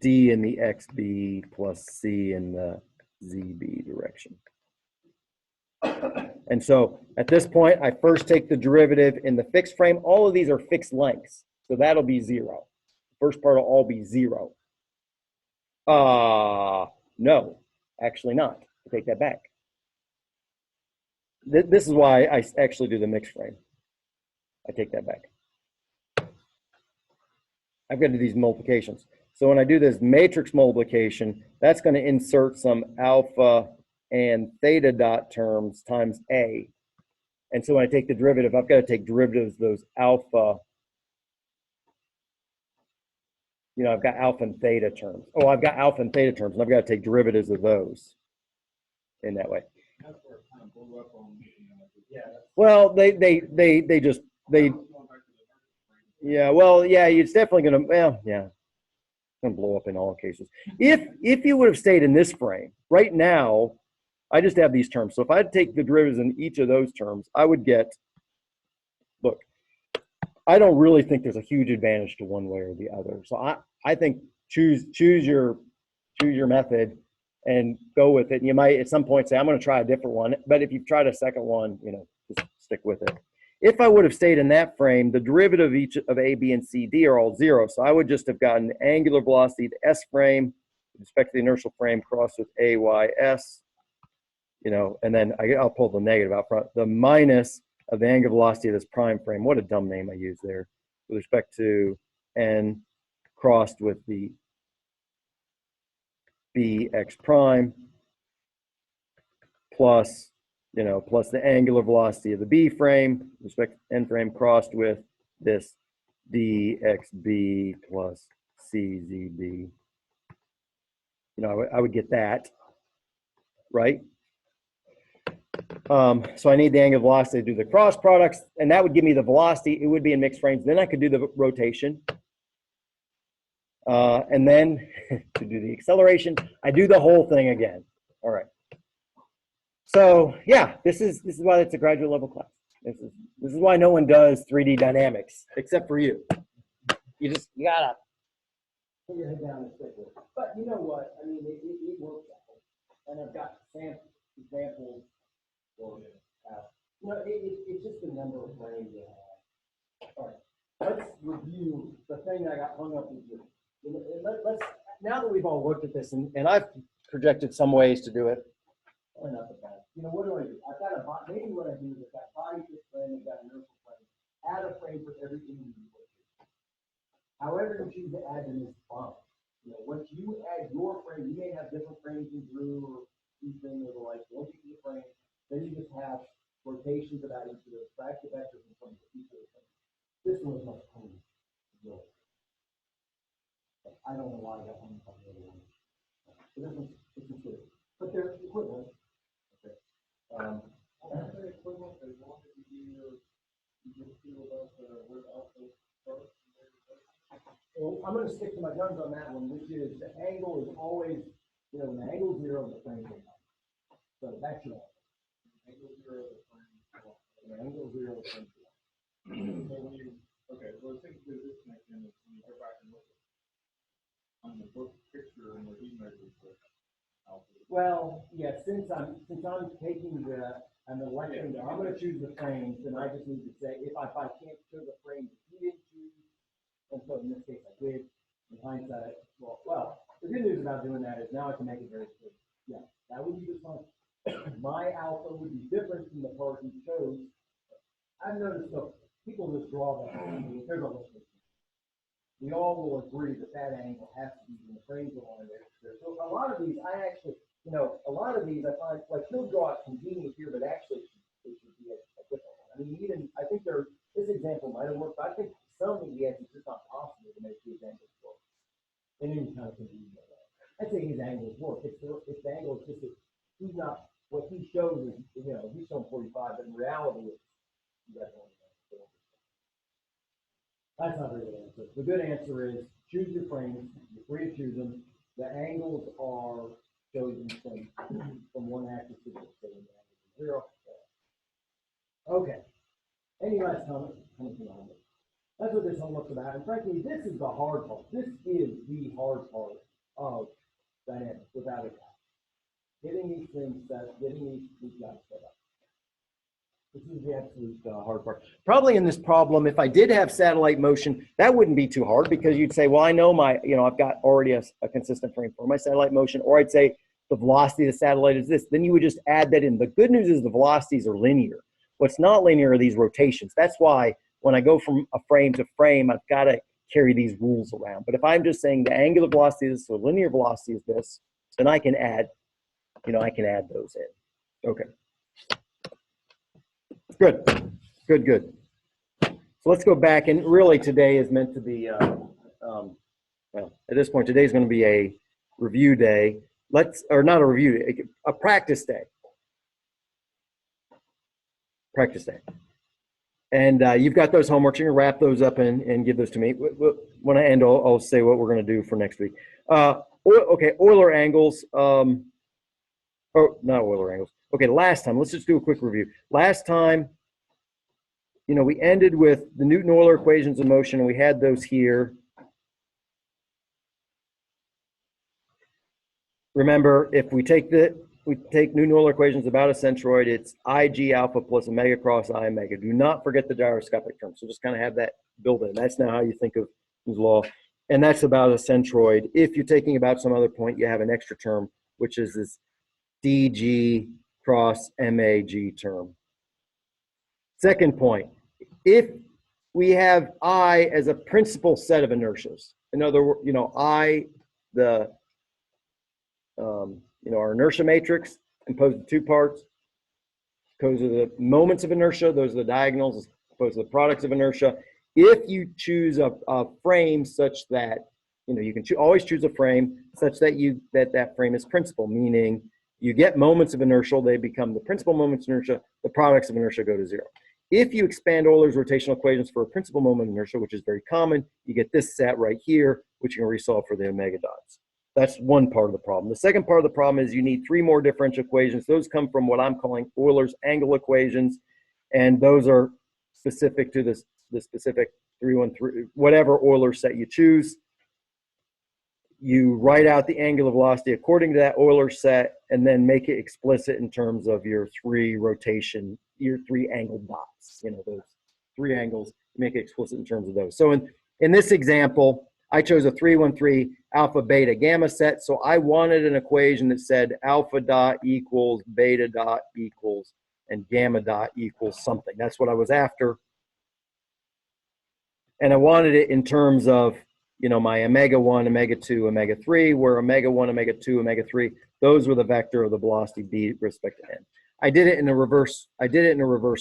d in the xb plus c in the zb direction. And so at this point, I first take the derivative in the fixed frame. All of these are fixed lengths, so that'll be 0. First part will all be 0. No, actually not. I take that back. This is why I actually do the mixed frame. I take that back. I've got to do these multiplications. So when I do this matrix multiplication, that's going to insert some alpha and theta dot terms times A. And so when I take the derivative, I've got to take derivatives of those alpha. You know, I've got alpha and theta terms. Oh, I've got alpha and theta terms, and I've got to take derivatives of those in that way. That's where it kind of blew up on me. Well, yeah, well, yeah, it's definitely going to, well, yeah, it's going to blow up in all cases. If you would have stayed in this frame, right now, I just have these terms. So if I take the derivatives in each of those terms, I would get, look, I don't really think there's a huge advantage to one way or the other. So I think choose your method and go with it. And you might at some point say, I'm going to try a different one. But if you've tried a second one, you know, just stick with it. If I would have stayed in that frame, the derivative of each of A, B, and C, D are all 0. So I would just have gotten the angular velocity, the S frame, with respect to the inertial frame, crossed with A, Y, S. You know, and then I'll pull the negative out front. The minus of the angular velocity of this prime frame. What a dumb name I used there. With respect to N crossed with the Bx prime plus, you know, plus the angular velocity of the B frame, with respect to N frame crossed with this dxb plus czb. You know, I would get that, right? So I need the angular velocity to do the cross products, and that would give me the velocity. It would be in mixed frames. Then I could do the rotation. And then to do the acceleration, I do the whole thing again. All right. So yeah, this is why it's a graduate level class. This is why no one does 3D dynamics except for you. You gotta. Put your head down and stick with it. But you know what? I mean, it works out. And I've got sample examples for you. You know, it's just the number of frames you have. All right, let's review the thing that I got hung up with. Let's now that we've all looked at this, and And I've projected some ways to do it. enough of that. You know, what do? I've got maybe what I do is I've got body fit frame, I've got inertial frame. Add a frame for every individual. However you choose to add them is fine. You know, once you add your frame, you may have different frames in Drew or Ethan or the like. Once you get the frame, then you just have rotations about each of those, fractive vectors in front of each of those frames. This one is much cleaner. Really. I don't know why I got one on the other one. So this one's good. But they're equivalent. Okay. They're equivalent as long as you just feel about where the alpha starts. Well, I'm going to stick to my guns on that one, which is the angle is always, you know, when the angle is 0, the frame goes up. So that's your angle 0, the frame goes up. The angle 0, the frame goes up. So when you, okay, well, I think the disconnect then is when you go back and look on the book picture and where he measures the alpha. Well, yeah, since I'm taking I'm electing, I'm going to choose the frames, then I just need to say, if I can't show the frame that he didn't choose, and so in this case I did, in hindsight, well, the good news about doing that is now I can make it very clear. Yeah, that would be the fun. My alpha would be different from the part he chose. I've noticed, so people just draw that. Here's a list. We all will agree that that angle has to be when the frames are on there. So a lot of these, I actually, you know, a lot of these I find, like he'll draw it convenient here, but actually it should be a different one. I mean, even, I think this example might have worked, but I think some of the it's just not possible to make these angles work in any kind of convenient way. I'd say his angles work. It's the angle is just that he's not, what he shows is, you know, he's showing 45, but in reality, it's, you guys don't know. That's not really the answer. The good answer is choose your frames. You're free to choose them. The angles are chosen from one axis to the other. So zero. Okay. Any last comments? That's what this homework's about. And frankly, this is the hard part. This is the hard part of dynamics, without a doubt. Getting these things set, getting these guys set up. This is the absolute hard part. Probably in this problem, if I did have satellite motion, that wouldn't be too hard because you'd say, well, I know I've got already a consistent frame for my satellite motion, or I'd say the velocity of the satellite is this. Then you would just add that in. The good news is the velocities are linear. What's not linear are these rotations. That's why when I go from a frame to frame, I've got to carry these rules around. But if I'm just saying the angular velocity is this, so linear velocity is this, then I can add, I can add those in. Okay. Good. So let's go back, and really today is meant to be, well, at this point, today is going to be a review day. Or not a review day, a practice day. And you've got those homeworks. You're going to wrap those up and give those to me. When I end, I'll say what we're going to do for next week. Okay, Euler angles. Oh, not Euler angles. Okay, last time, let's just do a quick review. Last time, we ended with the Newton-Euler equations of motion, and we had those here. Remember, if we take Newton-Euler equations about a centroid, it's IG alpha plus omega cross I omega. Do not forget the gyroscopic term. So just kind of have that built in. That's now how you think of Newton's law. And that's about a centroid. If you're taking about some other point, you have an extra term, which is this DG cross MAG term. Second point, if we have I as a principal set of inertias, in other words, our inertia matrix composed of two parts. Those are the moments of inertia. Those are the diagonals composed of the products of inertia. If you choose a frame such that, you can always choose a frame such that that frame is principal, meaning you get moments of inertia, they become the principal moments of inertia, the products of inertia go to zero. If you expand Euler's rotational equations for a principal moment of inertia, which is very common, you get this set right here, which you can resolve for the omega dots. That's one part of the problem. The second part of the problem is you need three more differential equations. Those come from what I'm calling Euler's angle equations, and those are specific to the specific 313, whatever Euler set you choose. You write out the angular velocity according to that Euler set, and then make it explicit in terms of your 3 rotation, your 3 angled dots. You know, those 3 angles, make it explicit in terms of those. So in this example, I chose a 313 alpha, beta, gamma set. So I wanted an equation that said alpha dot equals beta dot equals and gamma dot equals something. That's what I was after. And I wanted it in terms of, you know, my omega 1, omega 2, omega 3, where omega 1, omega 2, omega 3, those were the vector of the velocity b with respect to n. I did it in a reverse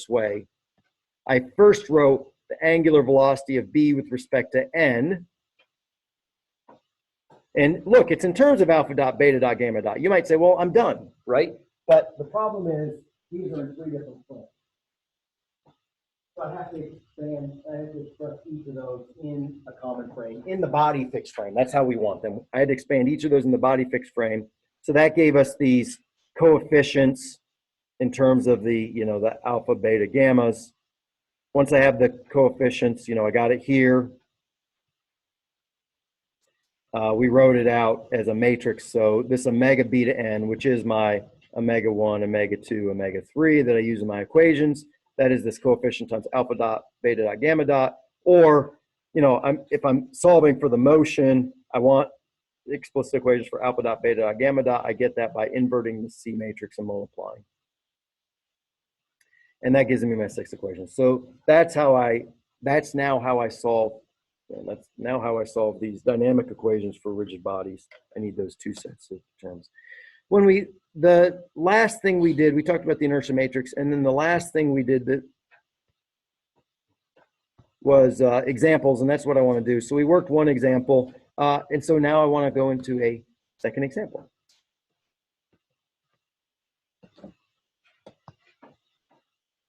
way. I first wrote the angular velocity of b with respect to n. And look, it's in terms of alpha dot, beta dot, gamma dot. You might say, well, I'm done, right? But the problem is, these are in 3 different forms. So I have to express each of those in a common frame, in the body fixed frame. That's how we want them. I had to expand each of those in the body fixed frame. So that gave us these coefficients in terms of the, you know, the alpha, beta, gammas. Once I have the coefficients, you know, I got it here. We wrote it out as a matrix. So this omega beta n, which is my omega 1, omega 2, omega 3 that I use in my equations, that is this coefficient times alpha dot, beta dot, gamma dot. Or, you know, if I'm solving for the motion, I want explicit equations for alpha dot, beta dot, gamma dot. I get that by inverting the C matrix and multiplying. And that gives me my 6 equations. So that's now how I solve these dynamic equations for rigid bodies. I need those 2 sets of terms. The last thing we did, we talked about the inertia matrix, and then the last thing we did that was examples, and that's what I want to do. So we worked one example, and so now I want to go into a second example.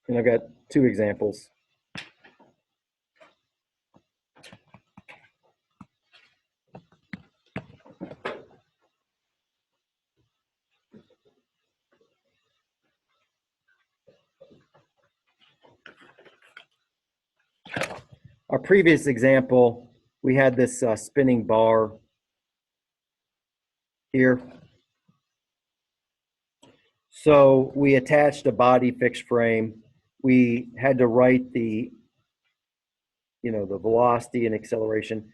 And I've got 2 examples. Our previous example, we had this spinning bar here. So we attached a body fixed frame. We had to write the, you know, the velocity and acceleration.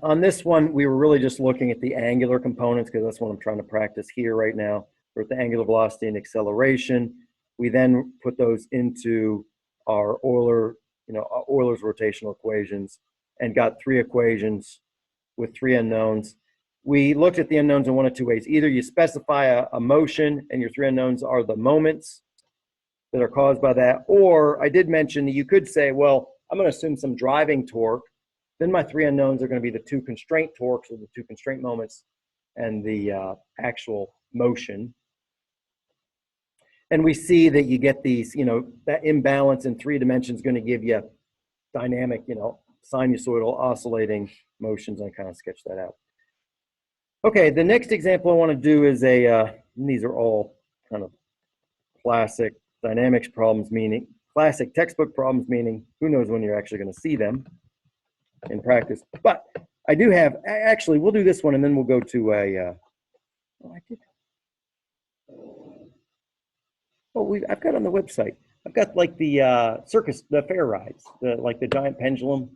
On this one, we were really just looking at the angular components because that's what I'm trying to practice here right now. With the angular velocity and acceleration, we then put those into our Euler, you know, Euler's rotational equations, and got 3 equations with 3 unknowns. We looked at the unknowns in one of 2 ways. Either you specify a motion and your 3 unknowns are the moments that are caused by that, or I did mention that you could say, well, I'm going to assume some driving torque. Then my 3 unknowns are going to be the 2 constraint torques, or the 2 constraint moments, and the actual motion. And we see that you get these, you know, that imbalance in 3 dimensions is going to give you dynamic, you know, sinusoidal oscillating motions. I kind of sketched that out. Okay, the next example I want to do is these are all kind of classic dynamics problems, meaning classic textbook problems, meaning who knows when you're actually going to see them in practice. But I do have, actually, we'll do this one and then we'll go to I've got on the website, I've got like the circus, the fair rides, like the giant pendulum.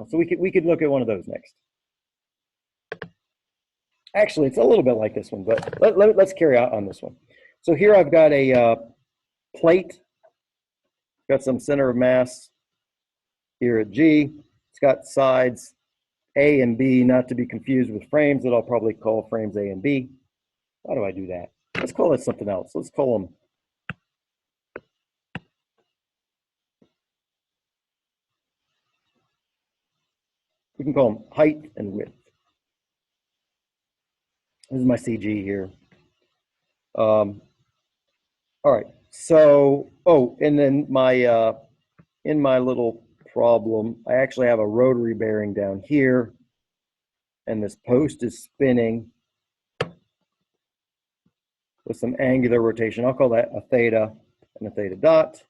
So we could look at one of those next. Actually, it's a little bit like this one, but let's carry out on this one. So here I've got a plate, got some center of mass here at G. It's got sides A and B, not to be confused with frames that I'll probably call frames A and B. Why do I do that? Let's call it something else. Let's call them we can call them height and width. This is my CG here. All right. So, and then my in my little problem, I actually have a rotary bearing down here, and this post is spinning with some angular rotation. I'll call that a theta and a theta dot.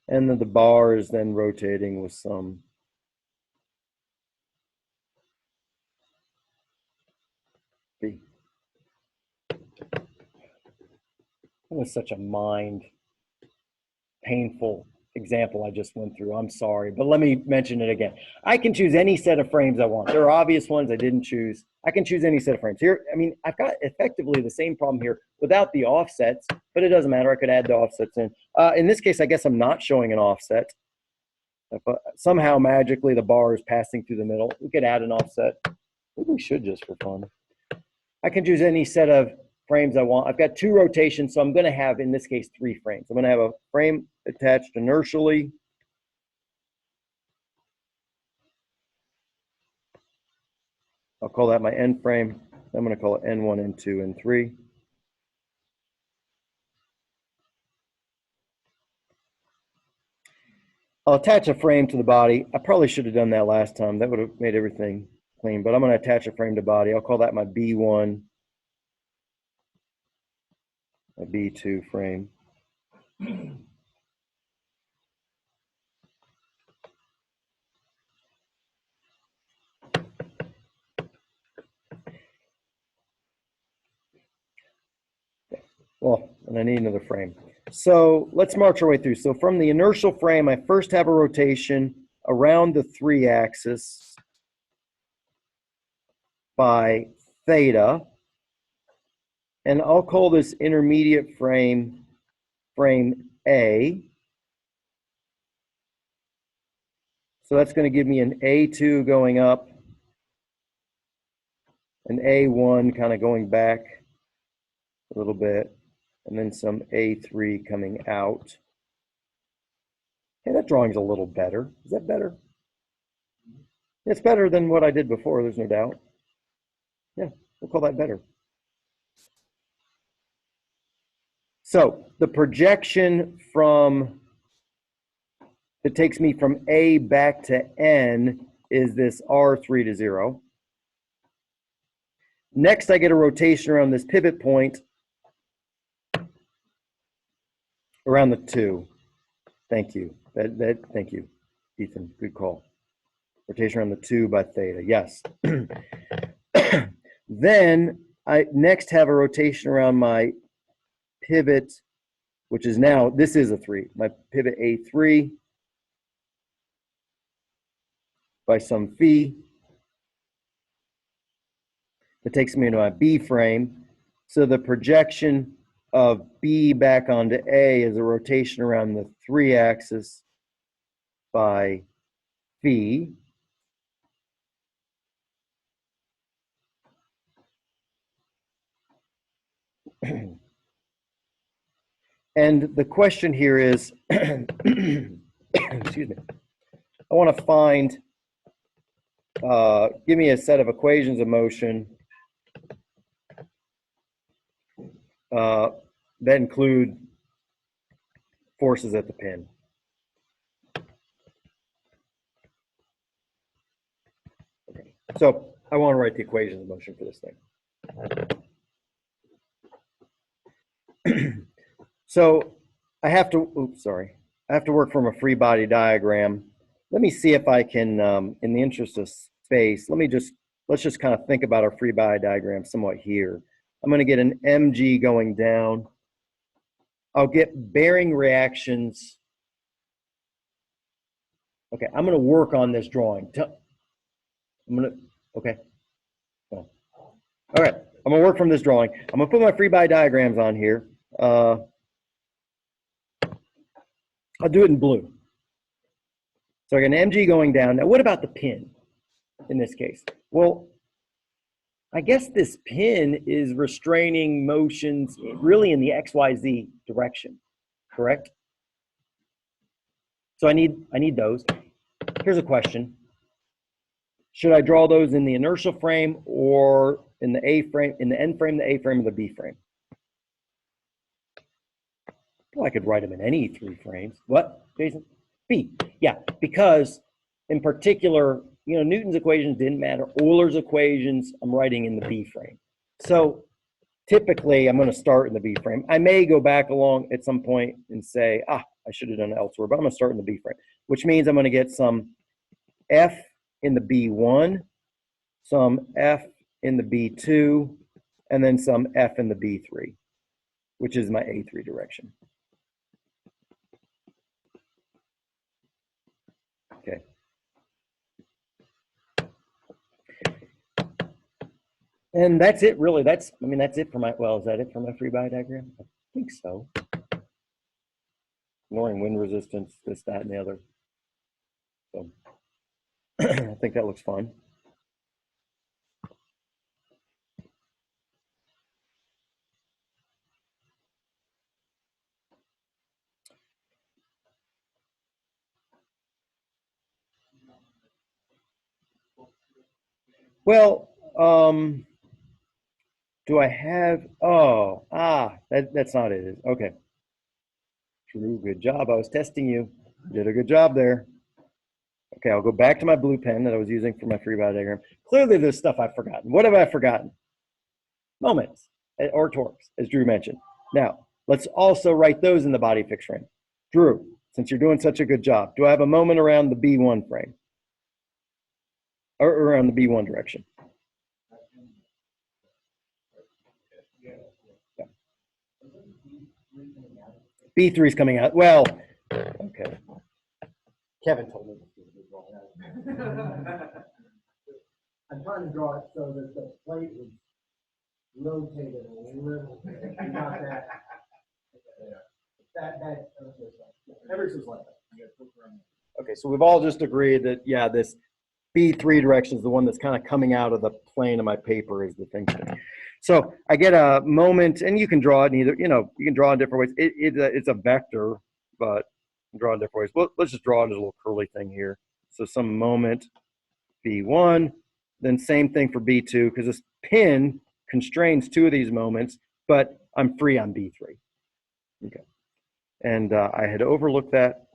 And then the bar is then rotating with some B. That was such a painful example I just went through. I'm sorry, but let me mention it again. I can choose any set of frames I want. There are obvious ones I didn't choose. I can choose any set of frames. Here, I mean, I've got effectively the same problem here without the offsets, but it doesn't matter. I could add the offsets in. In this case, I guess I'm not showing an offset. But somehow, magically, the bar is passing through the middle. We could add an offset. Maybe we should just for fun. I can choose any set of frames I want. I've got 2 rotations, so I'm going to have, in this case, 3 frames. I'm going to have a frame attached inertially. I'll call that my end frame. I'm going to call it N1, N2, and 3. I'll attach a frame to the body. I probably should have done that last time. That would have made everything clean, but I'm going to attach a frame to body. I'll call that my B1, my B2 frame. Well, and I need another frame. So let's march our way through. So from the inertial frame, I first have a rotation around the 3-axis by theta. And I'll call this intermediate frame, frame A. So that's going to give me an A2 going up, an A1 kind of going back a little bit, and then some A3 coming out. Hey, that drawing's a little better. Is that better? It's better than what I did before, there's no doubt. Yeah, we'll call that better. So the projection that takes me from A back to N is this R3 to 0. Next, I get a rotation around this pivot point around the 2. Thank you. Thank you, Ethan. Good call. Rotation around the 2 by theta. Yes. Then I next have a rotation around my pivot, which is now, this is a 3. My pivot A3 by some phi. That takes me into my B frame. So the projection of B back onto A is a rotation around the 3-axis by phi. And the question here is, excuse me, I want to find, give me a set of equations of motion that include forces at the pin. Okay. So I want to write the equations of motion for this thing. So I have to, I have to work from a free body diagram. Let me see if I can, in the interest of space, let's just kind of think about our free body diagram somewhat here. I'm going to get an mg going down. I'll get bearing reactions. Okay, I'm going to work on this drawing. Okay. Oh. All right, I'm going to work from this drawing. I'm going to put my free body diagrams on here. I'll do it in blue. So I got an mg going down. Now, what about the pin in this case? Well, I guess this pin is restraining motions really in the XYZ direction, correct? So I need those. Here's a question. Should I draw those in the inertial frame or in the A frame, in the N frame, the A frame, or the B frame? Well, I could write them in any 3 frames. What, Jason? B. Yeah, because in particular, you know, Newton's equations didn't matter. Euler's equations, I'm writing in the B frame. So typically, I'm going to start in the B frame. I may go back along at some point and say, I should have done it elsewhere, but I'm going to start in the B frame, which means I'm going to get some F in the B1, some F in the B2, and then some F in the B3, which is my A3 direction. Okay. And that's it, really. That's it for my, well, is that it for my free body diagram? I think so. Ignoring wind resistance, this, that, and the other. So I think that looks fun. Well, do I have, that's not it. Okay. True, good job. I was testing you. Did a good job there. Okay, I'll go back to my blue pen that I was using for my free body diagram. Clearly there's stuff I've forgotten. What have I forgotten? Moments or torques, as Drew mentioned. Now, let's also write those in the body fixed frame. Drew, since you're doing such a good job, do I have a moment around the B1 frame? Or around the B1 direction? Yeah. B3 is coming out. Well, okay. Kevin told me. I'm trying to draw it so that the plate is rotated a little bit. Not that. Ever so slightly. Okay, so we've all just agreed that, yeah, this B3 direction is the one that's kind of coming out of the plane of my paper is the thing. So I get a moment, and you can draw it in either, you can draw in different ways. It's a vector, but draw in different ways. Well, let's just draw it as a little curly thing here. So some moment B1, then same thing for B2, because this pin constrains two of these moments, but I'm free on B3. Okay. And I had overlooked that.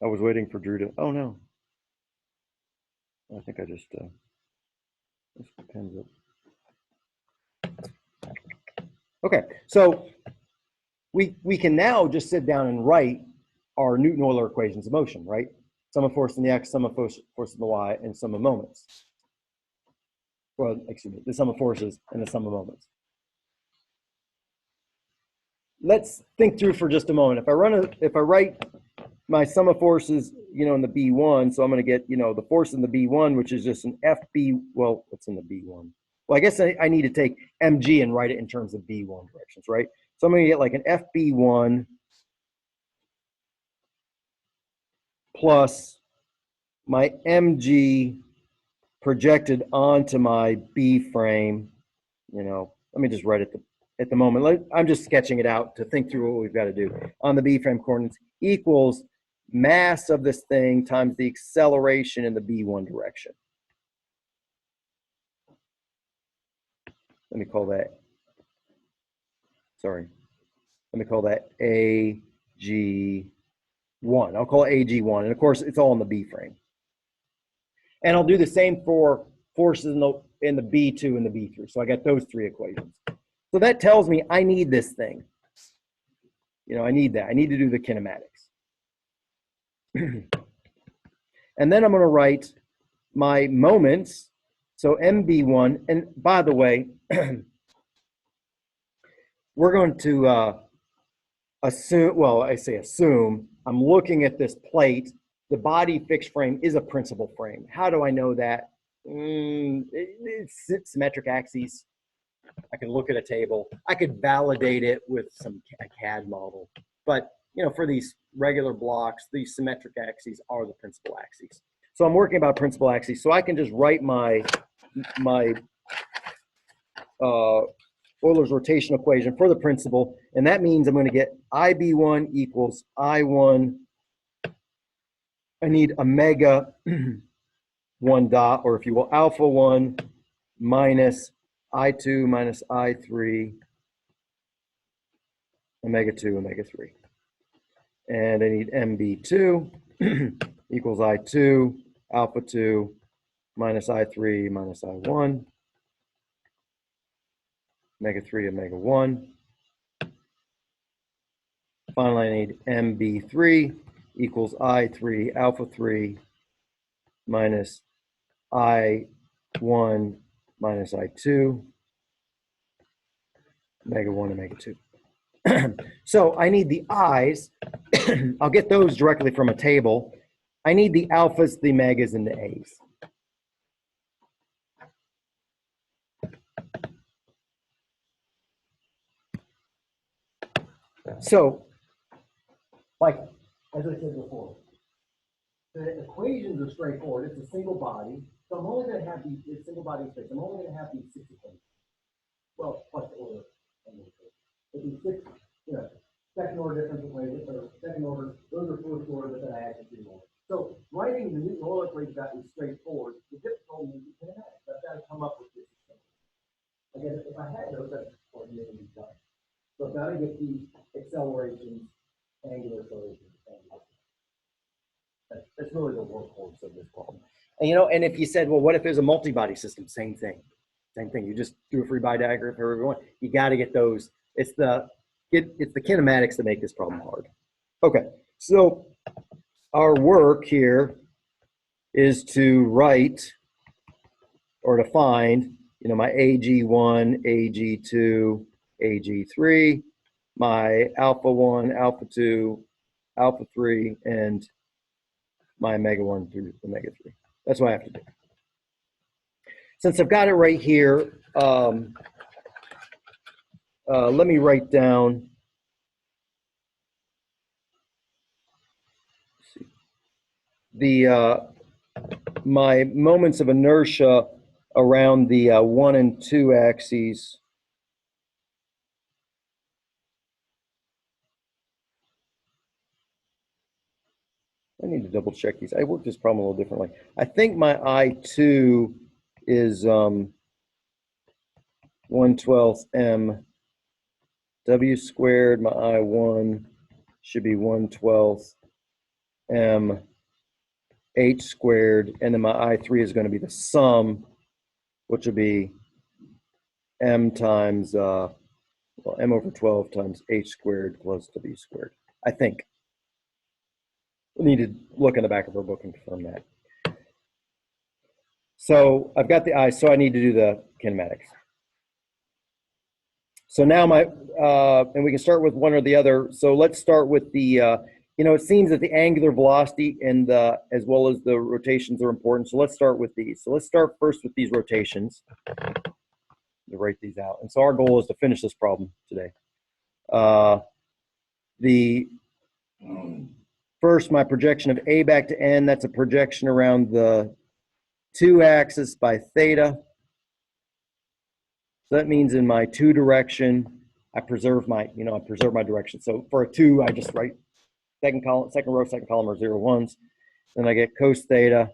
I was waiting for Drew to, oh no. I think I just, this pen's up. Okay, so we can now just sit down and write our Newton-Euler equations of motion, right? Sum of force in the x, sum of force in the y, and sum of moments. Well, excuse me, the sum of forces and the sum of moments. Let's think through for just a moment. If I write my sum of forces, in the B1, so I'm going to get, the force in the B1, which is just an FB, well, what's in the B1? Well, I guess I need to take mg and write it in terms of B1 directions, right? So I'm going to get like an FB1 plus my mg projected onto my B frame. Let me just write it at the moment. I'm just sketching it out to think through what we've got to do. On the B frame coordinates equals mass of this thing times the acceleration in the B1 direction. Let me call that AG1. I'll call it AG1. And of course, it's all in the B frame. And I'll do the same for forces in the B2 and the B3. So I got those three equations. So that tells me I need this thing. I need that. I need to do the kinematics. And then I'm going to write my moments. So MB1, and by the way, we're going to assume, well, I say assume, I'm looking at this plate. The body fixed frame is a principal frame. How do I know that? It's symmetric axes. I can look at a table. I could validate it with a CAD model. But, for these regular blocks, these symmetric axes are the principal axes. So I'm working about principal axes. So I can just write my Euler's rotation equation for the principal. And that means I'm going to get IB1 equals I1. I need omega 1 dot, or if you will, alpha 1 minus I2 minus I3, omega 2, omega 3. And I need MB2 equals I2, alpha 2 minus I3 minus I1, omega 3, omega 1. Finally, I need MB3 equals I3 alpha 3 minus I1 minus I2, omega 1, omega 2. So I need the i's. I'll get those directly from a table. I need the alphas, the omegas, and the a's. So, Like, as I said before, the equations are straightforward. It's a single body. So I'm only going to have these single body space. I'm only going to have these 6 equations. Well, plus the order. But these 6, second order difference equations, or second order, those are first order, but then I add the 3 more. So writing the new Euler equation out is straightforward. The difficulty is kinematics. I've got to come up with this. Again, if I had those, that's what it would be done. So I've got to get these accelerations, angular accelerations. That's really the workhorse of this problem. and and if you said, well, what if there's a multi-body system? Same thing. Same thing. You just do a free body diagram for everyone. You got to get those. It's the kinematics that make this problem hard. Okay, so our work here is to write or to find, my AG1, AG2, AG3, my alpha 1, alpha 2, alpha 3, and my omega 1 through omega 3. That's what I have to do. Since I've got it right here, let me write down the my moments of inertia around the 1 and 2 axes. I need to double check these. I worked this problem a little differently. I think my I2 is 1/12 m w squared. My I1 should be 1/12 m h squared, and then my I3 is going to be the sum, which will be m times m over 12 times h squared plus w squared. I think. We need to look in the back of our book and confirm that. So I've got the I, so I need to do the kinematics. So now and we can start with one or the other. So let's start with the, it seems that the angular velocity and as well as the rotations are important. So let's start with these. So let's start first with these rotations. To write these out. And so our goal is to finish this problem today. The first, my projection of A back to N, that's a projection around the 2 axis by theta. So that means in my 2 direction, I preserve my direction. So for a 2, I just write second row, second column are 0, 1s. Then I get cos theta,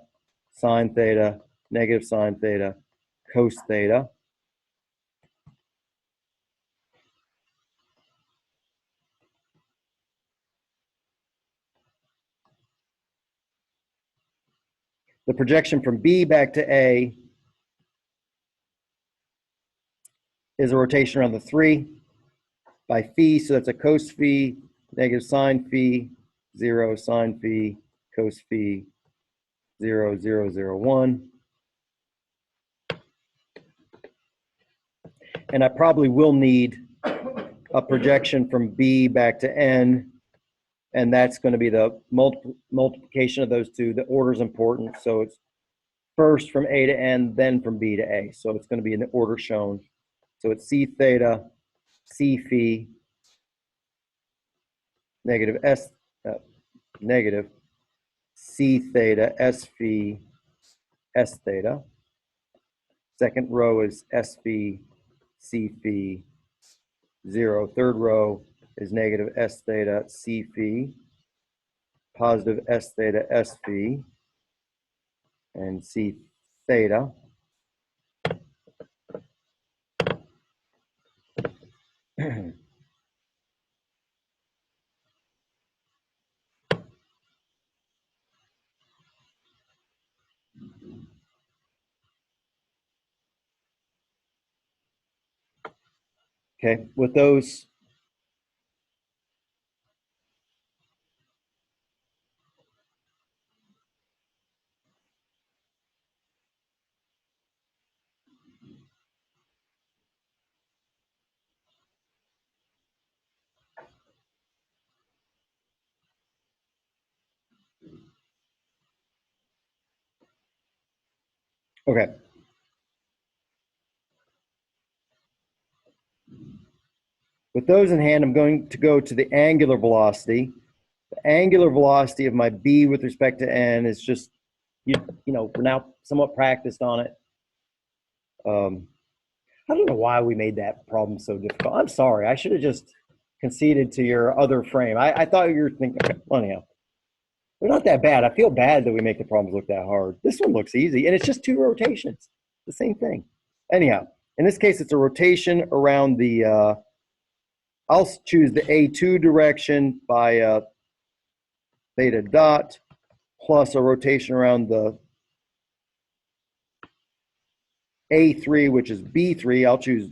sine theta, negative sine theta, cos theta. The projection from B back to A is a rotation around the 3 by phi, so that's a cos phi, negative sine phi, 0, sine phi, cos phi, 0, 0, 0, 1. And I probably will need a projection from B back to N, and that's going to be the multiplication of those two. The order is important, so it's first from A to N, then from B to A. So it's going to be in the order shown. So it's C theta, C phi, negative C theta, S phi, S theta. Second row is S phi, C phi, 0. Third row is negative S theta, C phi, positive S theta, S phi, and C theta. Okay, with those, Okay. With those in hand, I'm going to go to the angular velocity. The angular velocity of my B with respect to N is just, you know, we're now somewhat practiced on it. I don't know why we made that problem so difficult. I'm sorry. I should have just conceded to your other frame. I thought you were thinking, okay, well, anyhow, they're not that bad. I feel bad that we make the problems look that hard. This one looks easy, and it's just 2 rotations. The same thing. Anyhow, in this case, it's a rotation around the, I'll choose the A2 direction by theta dot plus a rotation around the A3, which is B3. I'll choose.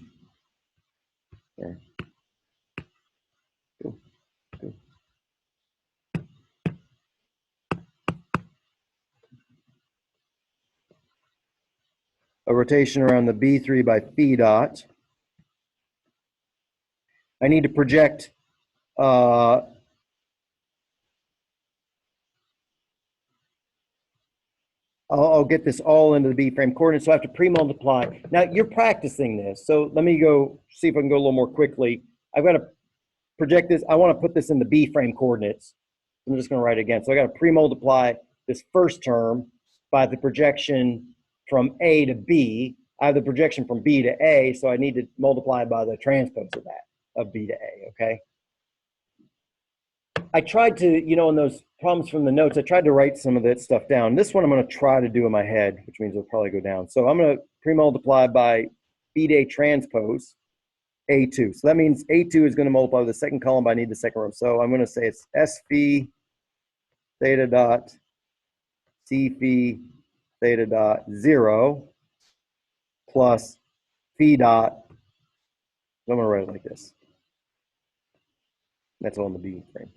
There. Go. A rotation around the B3 by phi dot. I need to project I'll get this all into the B frame coordinates, so I have to pre-multiply. Now, you're practicing this, so let me go see if I can go a little more quickly. I've got to project this. I want to put this in the B frame coordinates. I'm just going to write it again. So I got to pre-multiply this first term by the projection from A to B. I have the projection from B to A, so I need to multiply by the transpose of that, of B to A, okay? I tried to, you know, in those problems from the notes, I tried to write some of that stuff down. This one I'm going to try to do in my head, which means it'll probably go down. So I'm going to pre-multiply by B to A transpose A2. So that means A2 is going to multiply with the second column, but I need the second row. So I'm going to say it's S phi theta dot C phi theta dot 0 plus phi dot. I'm going to write it like this. That's all in the B frame.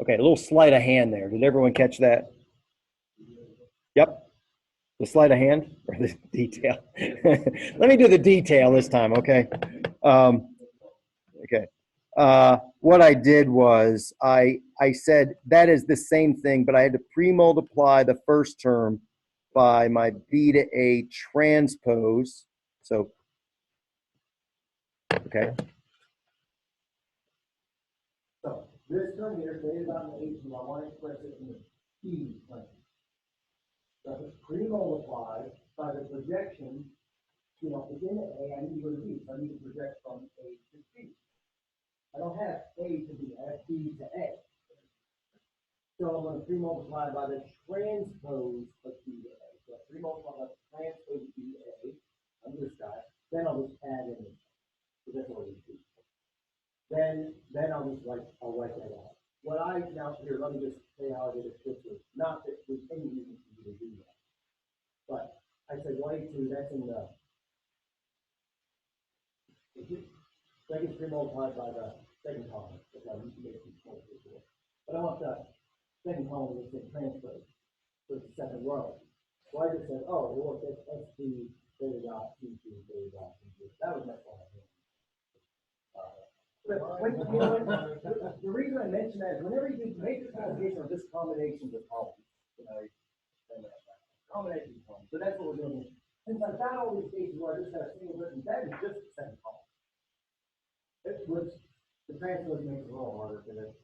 Okay, a little sleight of hand there. Did everyone catch that? Yep. The sleight of hand or the detail? Let me do the detail this time, okay? Okay. What I did was I said that is the same thing, but I had to pre-multiply the first term by my B to A transpose. So, okay. So this term here, theta dot and H2, I want to express it in the P plane. So it's pre-multiplied by the projection, you know, within A, I need to go to B. So I need to project from A to B. I don't have A to B, I have B to A. So I'm going to pre-multiply by the transpose of B to A. So I pre-multiply by the transpose of B to A on this guy. Then I'll just add in. So that's what we do. Then I'll just I'll write that out. What I now here, let me just say how I did it quickly. Not that there's any reason for you to do that. But I said Y2, that's in the second pre-multiplied by the second column. That's how you can get it before. But I want the second column to say transpose. So it's the second row. So I just said, oh, well, that's SP theta dot T2 theta dot T2. That was my point. But the reason I mention that is whenever you make this combination of this combinations of columns, you know, combinations of columns. So that's what we're doing. Since I've got all these cases where I just have a single written, that is just the second column. It was the transpose makes it a little harder for this.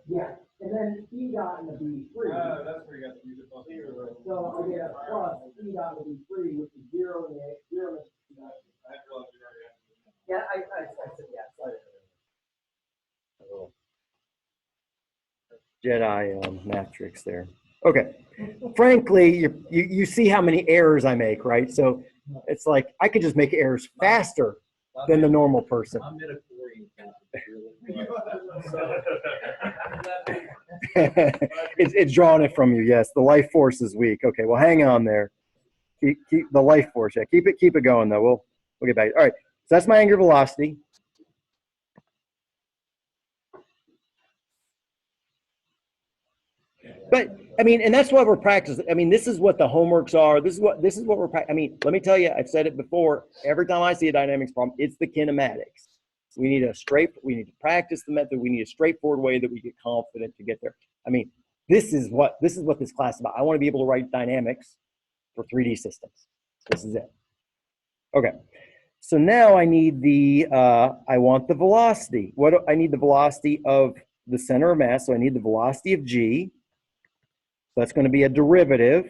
Yeah, and then E dot in the B3. That's where you got to use it. So I get a plus E dot in the B3, which is 0 in the 0 in the yeah, I said yeah. Jedi matrix there. Okay. Frankly, you see how many errors I make, right? So it's like I could just make errors faster than the normal person. I'm midichlorian. It's drawing it from you. Yes, the life force is weak. Okay, well, hang on there. Keep the life force. Yeah, keep it going though. We'll get back. All right. So that's my angular velocity. But I mean, and that's why we're practicing. I mean, this is what the homeworks are. This is what we're practicing. I mean, let me tell you, I've said it before. Every time I see a dynamics problem, it's the kinematics. We need to practice the method. We need a straightforward way that we get confident to get there. I mean, this is what this class is about. I want to be able to write dynamics for 3D systems. This is it. Okay. So now I need I want the velocity. I need the velocity of the center of mass. So I need the velocity of g. So that's going to be a derivative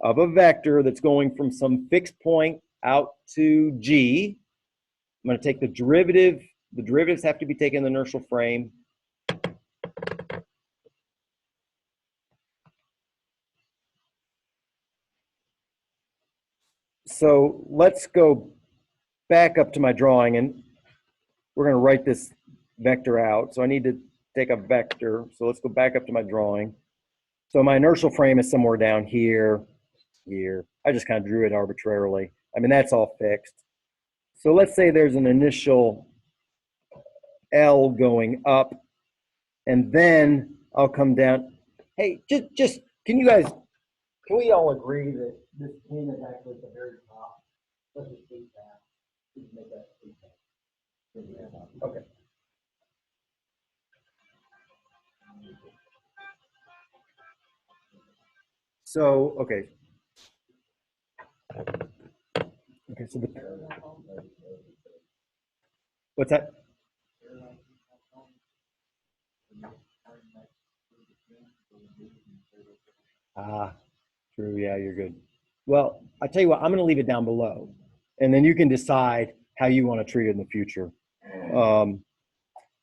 of a vector that's going from some fixed point out to g. I'm going to take the derivative. The derivatives have to be taken in the inertial frame. So let's go back up to my drawing, and we're going to write this vector out. So I need to take a vector. So let's go back up to my drawing. So my inertial frame is somewhere down here, here. I just kind of drew it arbitrarily. I mean, that's all fixed. So let's say there's an initial L going up, and then I'll come down. Hey, just can we all agree that this pin is actually at the very top? Let's just do that. Just make that okay. So, okay. Okay, so what's that? Ah, true. Yeah, you're good. Well, I tell you what, I'm going to leave it down below, and then you can decide how you want to treat it in the future.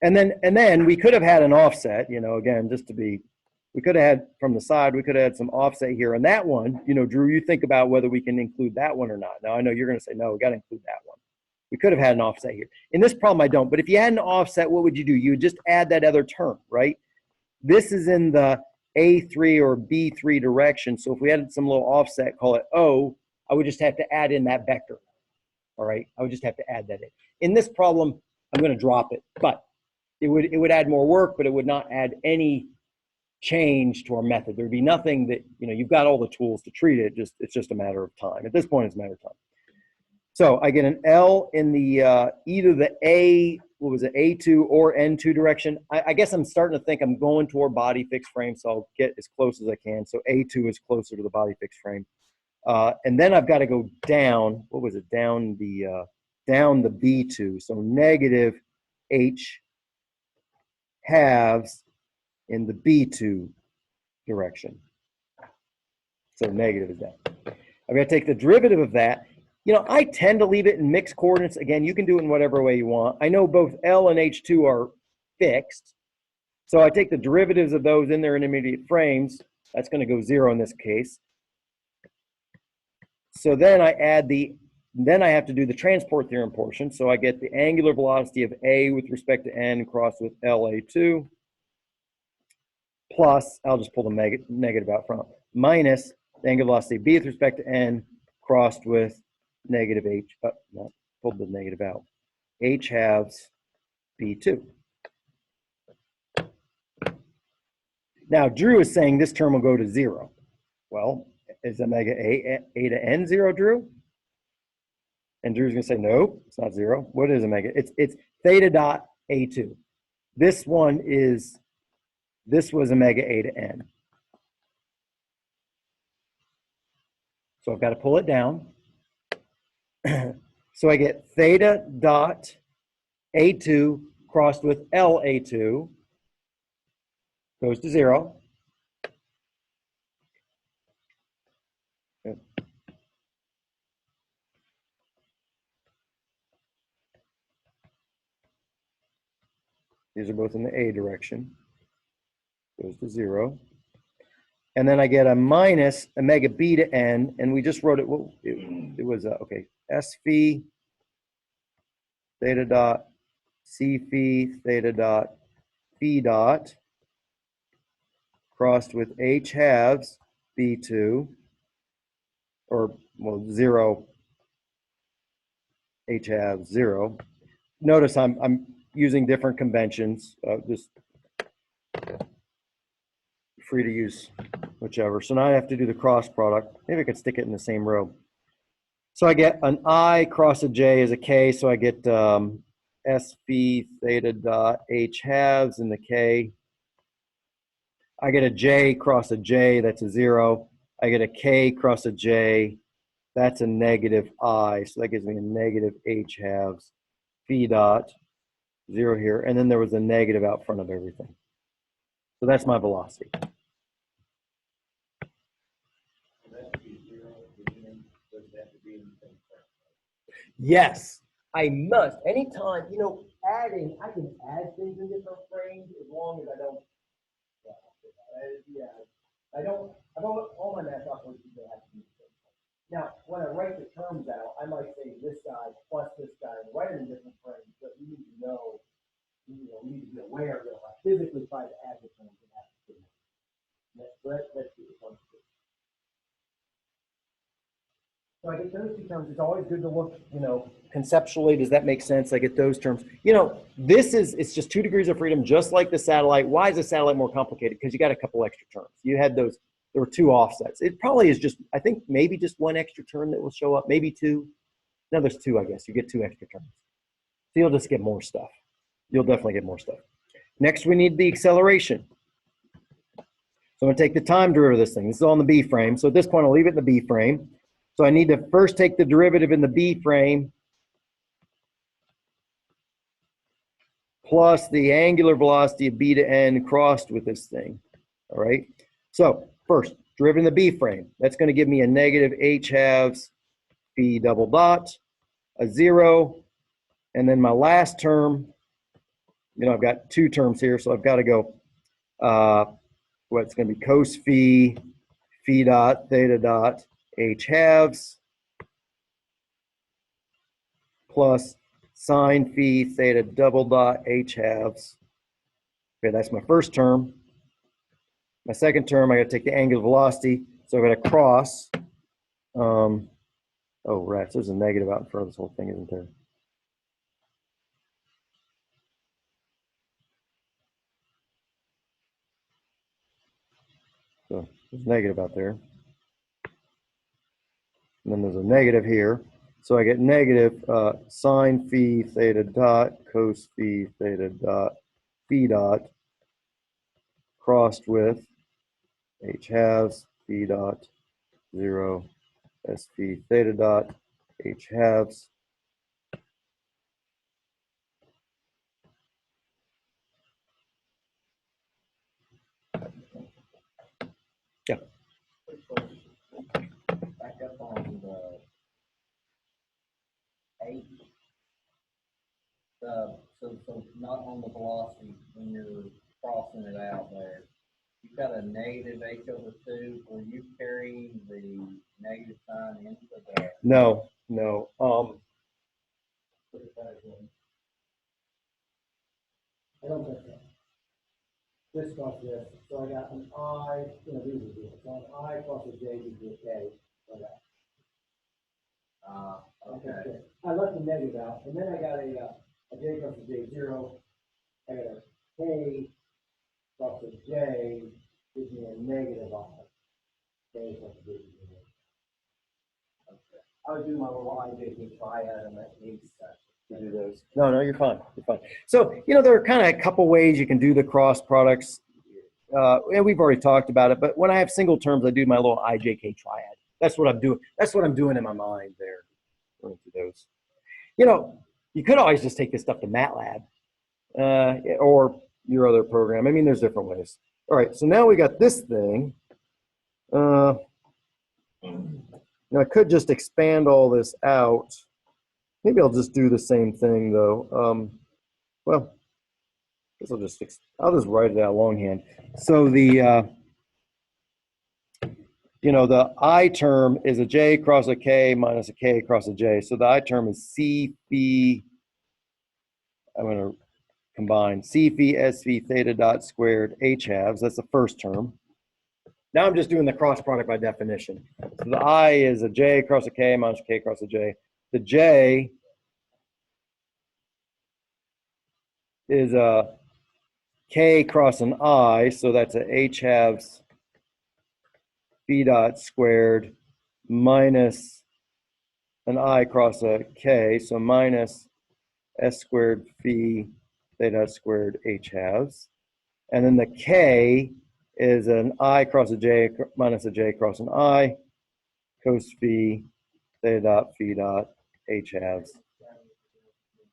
And then we could have had an offset, you know, again, just to be, we could have had from the side, we could have had some offset here. And that one, you know, Drew, you think about whether we can include that one or not. Now, I know you're going to say, no, we got to include that one. We could have had an offset here. In this problem, I don't. But if you had an offset, what would you do? You would just add that other term, right? This is in the A3 or B3 direction. So if we had some little offset, call it O, I would just have to add in that vector. All right, I would just have to add that in. In this problem, I'm going to drop it, but it would add more work, but it would not add any change to our method. There'd be nothing that, you know, you've got all the tools to treat it. It's just a matter of time. At this point, it's a matter of time. So I get an L in the either the A2 or N2 direction. I guess I'm starting to think I'm going toward body fixed frame, so I'll get as close as I can. So A2 is closer to the body fixed frame. And then I've got to go down, what was it, down the B2, so negative H halves in the B2 direction. So negative is that. I'm going to take the derivative of that. You know, I tend to leave it in mixed coordinates. Again, you can do it in whatever way you want. I know both L and H2 are fixed. So I take the derivatives of those in their intermediate frames. That's going to go 0 in this case. So then I have to do the transport theorem portion. So I get the angular velocity of A with respect to N crossed with LA2 plus, I'll just pull the negative out front, minus the angular velocity of B with respect to N crossed with negative H, no, pulled the negative out, H halves B2. Now, Drew is saying this term will go to 0. Well, is omega A to N 0, Drew? And Drew's going to say, no, it's not 0. What is omega? It's theta dot A2. This was omega A to N. So I've got to pull it down. So I get theta dot A2 crossed with LA2 goes to 0. These are both in the A direction. Goes to 0. And then I get a minus omega B to N, and we just wrote it, it was, okay, S phi theta dot C phi theta dot phi dot crossed with H halves B2, or, well, 0, H halves 0. Notice I'm using different conventions, just free to use whichever. So now I have to do the cross product. Maybe I could stick it in the same row. So I get an I cross a J is a K, so I get S phi theta dot H halves in the K. I get a j cross a j, that's a 0. I get a k cross a j, that's a negative I, so that gives me a negative h halves phi dot, 0 here, and then there was a negative out front of everything. So that's my velocity. Yes, I must. Anytime, you know, adding, I can add things in different frames as long as I don't, I don't, all my math operations don't have to be the same. Now, when I write the terms out, I might say this guy plus this guy and write it in different frames, but you need to know, we need to be aware that if I physically try to add the terms, it has to be. Let's do this one. So I get those two terms. It's always good to look, you know, conceptually, does that make sense? I get those terms. You know, it's just 2 degrees of freedom, just like the satellite. Why is the satellite more complicated? Because you got a couple extra terms. You had those, there were 2 offsets. It probably is just, I think maybe just 1 extra term that will show up, maybe 2. No, there's 2, I guess. You get 2 extra terms. So you'll just get more stuff. You'll definitely get more stuff. Next, we need the acceleration. So I'm going to take the time derivative of this thing. This is all in the B frame. So at this point, I'll leave it in the B frame. So I need to first take the derivative in the B frame plus the angular velocity of b to n crossed with this thing. All right. So first, derivative in the B frame. That's going to give me a negative h halves b double dot, a 0, and then my last term, you know, I've got 2 terms here, so I've got to go, what's going to be cos phi dot theta dot h halves plus sine phi theta double dot h halves. Okay, that's my first term. My second term, I got to take the angular velocity, so I've got to cross. Oh, rats, there's a negative out in front of this whole thing, isn't there? So there's a negative out there. And then there's a negative here. So I get negative sine phi theta dot cos phi theta dot phi dot crossed with h halves phi dot 0 s phi theta dot h halves. Yeah. Back up on the 8. So not on the velocity when you're crossing it out there. You've got a negative h over 2. Were you carrying the negative sign into the? No. I don't think so. This plus this, so I got an I, you know, these are good. So an I plus a J equals a K, like that. Okay. I left the negative out, and then I got a J plus a J 0. I got a K plus a J gives me a negative I. K plus a J gives me a negative. Okay. I was doing my little IJK triad in that case. To do those. No, you're fine. You're fine. So, you know, there are kind of a couple ways you can do the cross products. And we've already talked about it, but when I have single terms, I do my little IJK triad. That's what I'm doing. That's what I'm doing in my mind there. Going through those. You know, you could always just take this stuff to MATLAB or your other program. I mean, there's different ways. All right, so now we got this thing. Now I could just expand all this out. Maybe I'll just do the same thing though. Well, I guess I'll just write it out longhand. So the, you know, the I term is a J cross a K minus a K cross a J. So the I term is C phi, I'm going to combine C phi S phi theta dot squared H halves. That's the first term. Now I'm just doing the cross product by definition. So the I is a J cross a K minus K cross a J. The J is a K cross an I, so that's a H halves phi dot squared minus an I cross a K, so minus S squared phi theta squared H halves. And then the K is an I cross a J minus a J cross an I, cos phi, theta dot phi dot H halves.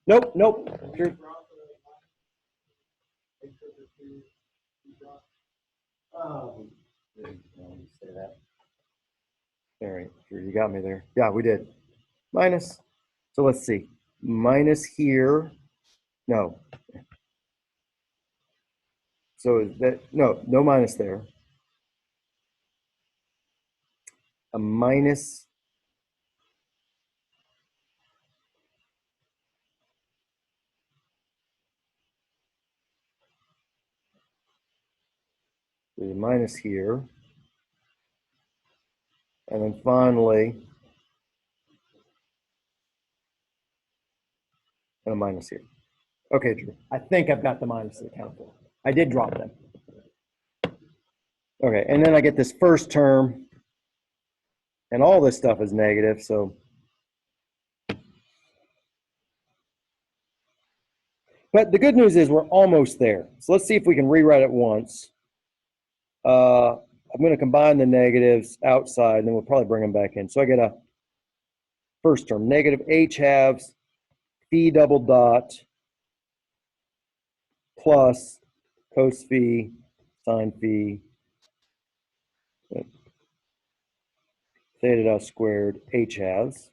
Nope, nope. True. Oh, Say that. All right, Drew, you got me there. Yeah, we did. Minus. So let's see. Minus here. No. So is that no minus there. A minus. There's a minus here. And then finally, and a minus here. Okay, Drew. I think I've got the minus to account for. I did drop them. Okay, and then I get this first term, and all this stuff is negative, so. But the good news is we're almost there. So let's see if we can rewrite it once. I'm going to combine the negatives outside, and then we'll probably bring them back in. So I get a first term, negative H halves, phi double dot, plus cos phi, sine phi, theta dot squared, H halves.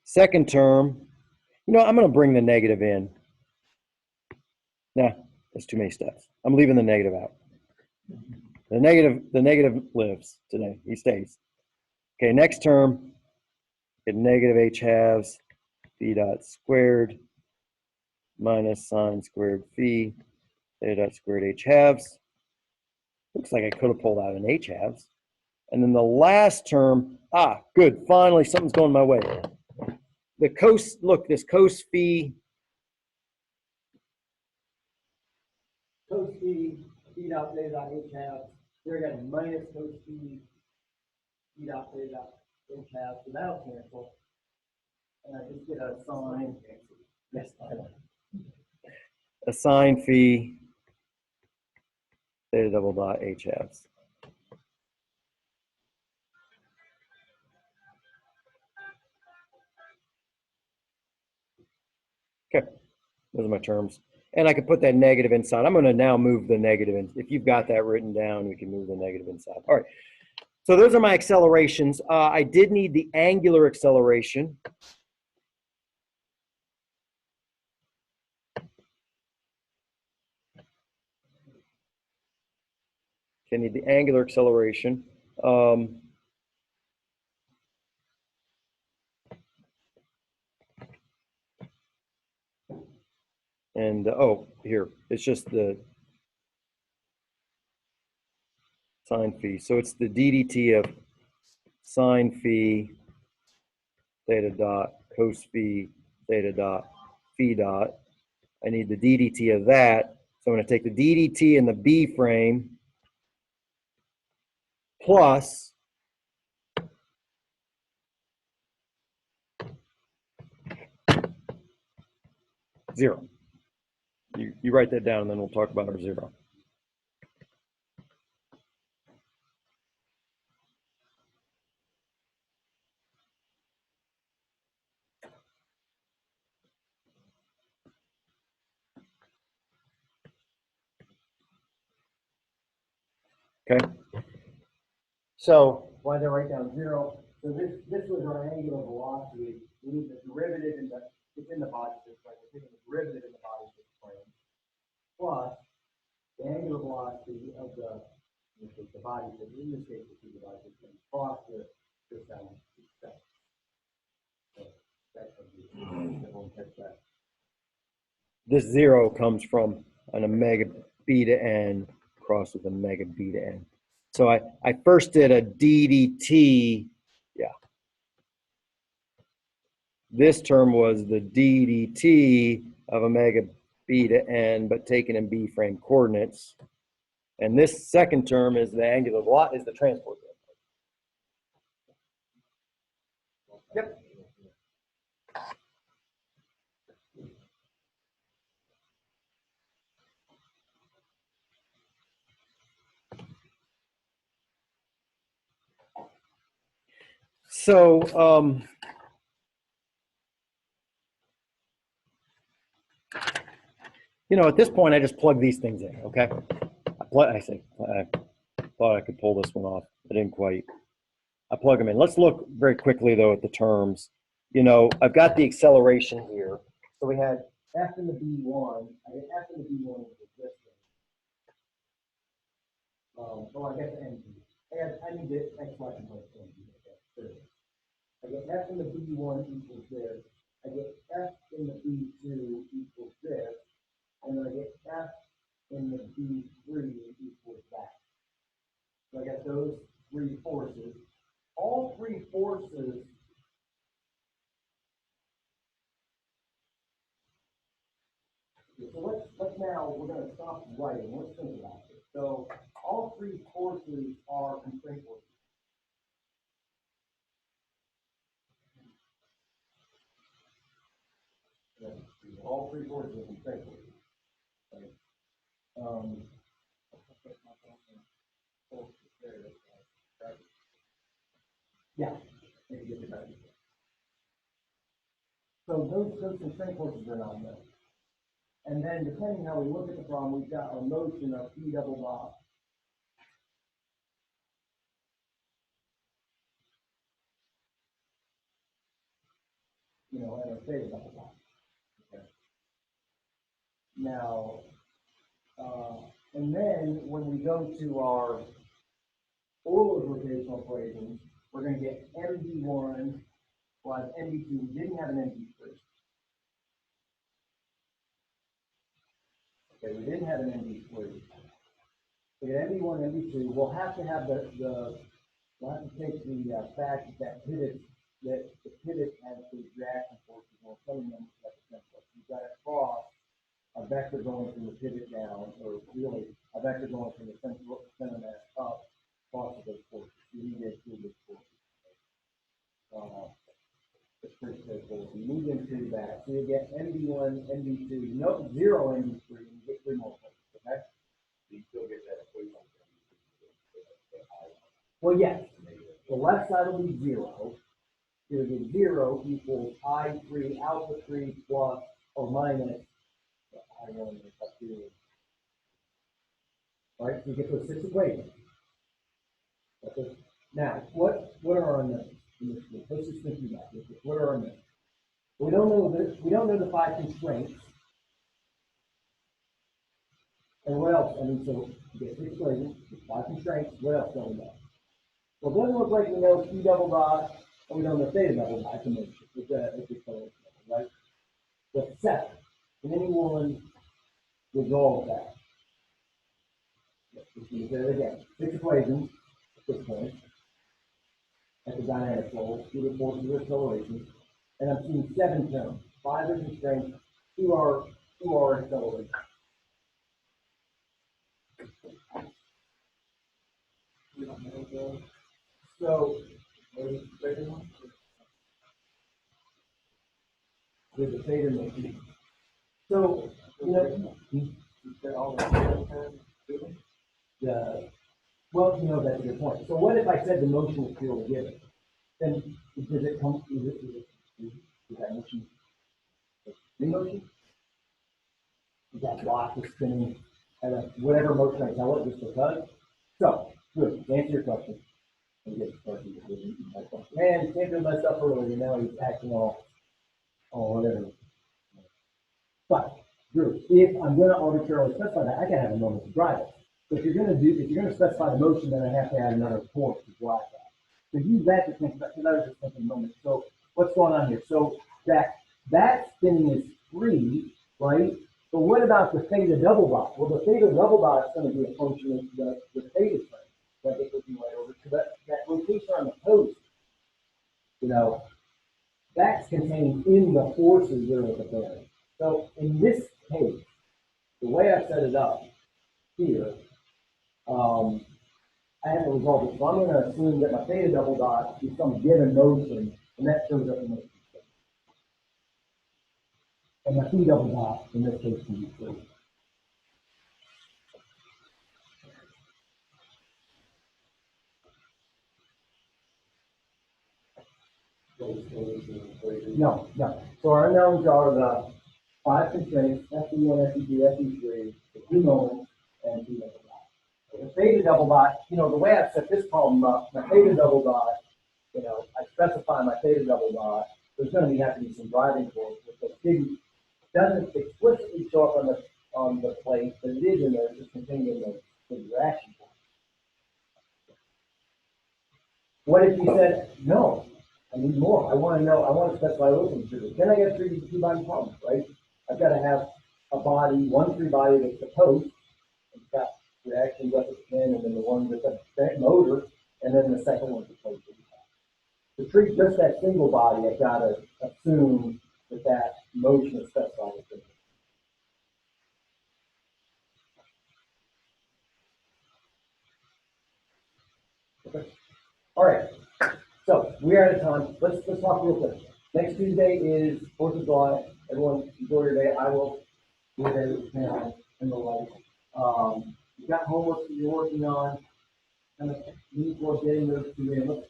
Second term, I'm going to bring the negative in. Nah, that's too many steps. I'm leaving the negative out. The negative lives today. He stays. Okay, next term, get negative H halves, phi dot squared, minus sine squared phi, theta dot squared H halves. Looks like I could have pulled out an H halves. And then the last term, good. Finally, something's going my way. The cos, look, this cos phi. cos phi, phi dot theta dot H halves. There again, minus cos phi, phi dot theta dot H halves. So that'll cancel. And I just get a sine. Yes, I know. A sine phi, theta double dot H halves. Okay, those are my terms. And I can put that negative inside. I'm going to now move the negative in. If you've got that written down, we can move the negative inside. All right, so those are my accelerations. I did need the angular acceleration. Okay, I need the angular acceleration. And here, it's just the sine phi. So it's the ddt of sine phi theta dot cos phi theta dot phi dot. I need the ddt of that. So I'm going to take the ddt in the B frame plus zero. You write that down, and then we'll talk about our zero. Okay. So why did I write down zero? So this was our angular velocity. We need the derivative it's in the body system, right? We're taking the derivative in the body system plus the angular velocity of the body system. In this case, it's the body system plus the sound. So that's everyone catch that. This zero comes from an omega beta n crossed with omega beta n. So I first did a ddt. Yeah. This term was the ddt of omega beta n, but taken in B frame coordinates. And this second term is the angular velocity, is the transport. Yep. So, you know, at this point, I just plug these things in, okay? I thought I could pull this one off. I didn't quite. I plug them in. Let's look very quickly, though, at the terms. You know, I've got the acceleration here. So we had F in the B1. I get F in the B1 is this thing. I guess NG. I need this X, Y, and Z. I get F in the B1 equals this. I get F in the B2 equals this. And then I get F in the B3 equals that. So I got those three forces. All three forces so let's now, we're going to stop writing. Let's think about this. So all three forces are constraint forces. Yeah, all three forces are constraint forces. Right? Yeah. So those constraint forces are not known. And then depending how we look at the problem, we've got our motion of P double dot. You know, and a theta double dot. Okay. Now, and then when we go to our Euler rotational equation, we're going to get MD1 plus MD2. We didn't have an MD3. Okay, we didn't have an MD3. We get MD1, MD2. We'll have to have we'll have to take the fact that the pivot has these reaction forces, or some of them represent force. You've got to cross a vector going from the pivot down, or really a vector going from the center mass up, cross those forces. You need to include this force. It's pretty straightforward. You move into that. So you get MD1, MD2, no, 0 MD3, and you get 3 more forces, okay? You still get that equation. Well, yes. The left side will be 0. You'll get 0 equals I3 alpha 3 plus or minus I1 plus 2. All right, so you get those 6 equations. Okay. Now, what are our unknowns in this case? Let's just think about this. What are our unknowns? We don't know this. We don't know the 5 constraints. And what else? I mean, so you get 6 equations, 5 constraints. What else don't we know? Well, it doesn't look like we know P double dot, and we don't know theta double dot. It's acceleration, right? But 7. Can anyone resolve that? Let's say it again. 6 equations at this point. At the dynamic level, 2 the forces of acceleration, and I'm seeing 7 terms. 5 are constraints, 2 are acceleration. So there's a theta motion. So you know, well, you know, that's a good point. So what if I said the motion is purely given? Then does it come? Is that motion free motion? Is that block is spinning at a whatever motion I tell it just because? So good. To answer your question. Man, Kendra messed up earlier. Now he's acting all whatever. But Drew, if I'm going to arbitrarily specify that, I can have a moment to drive it. So if you're going to specify the motion, then I have to add another force to drive that. So use that to think about. Because I was just thinking a moment. So what's going on here? So that spinning is free, right? But what about the theta double dot? Well, the theta double dot is going to be a function of the theta train. That it would be right over. So that rotation on the post, you know, that's contained in the forces that are at the bearing. So in this case, the way I set it up here, I have to resolve it. So I'm going to assume that my theta double dot is some given motion, and that shows up in motion. And my P double dot in this case can be free. No, no. So our unknowns are the 5 constraints, FE1, FE2, FE3, the 2 moments, and 2 double dots. The theta double dot, the way I've set this problem up, my theta double dot, I specify my theta double dot, there's going to have to be some driving force, which doesn't explicitly show up on the plate, but it is in there, it's contained in the reaction force. What if you said, no, I need more. I want to specify open material. Then I get a two-body problem, right? I've got to have a body, one free body that's the post, it's got reactions up at the pin, and then the one with the motor, and then the second one's the post. To treat just that single body, I've got to assume that motion is specified as this. Okay. All right. So we are out of time. Let's talk real quick. Next Tuesday is 4th of July. Everyone enjoy your day. I will be there with the panel and the like. You've got homework that you're working on. Kind of need for getting those two in. Let's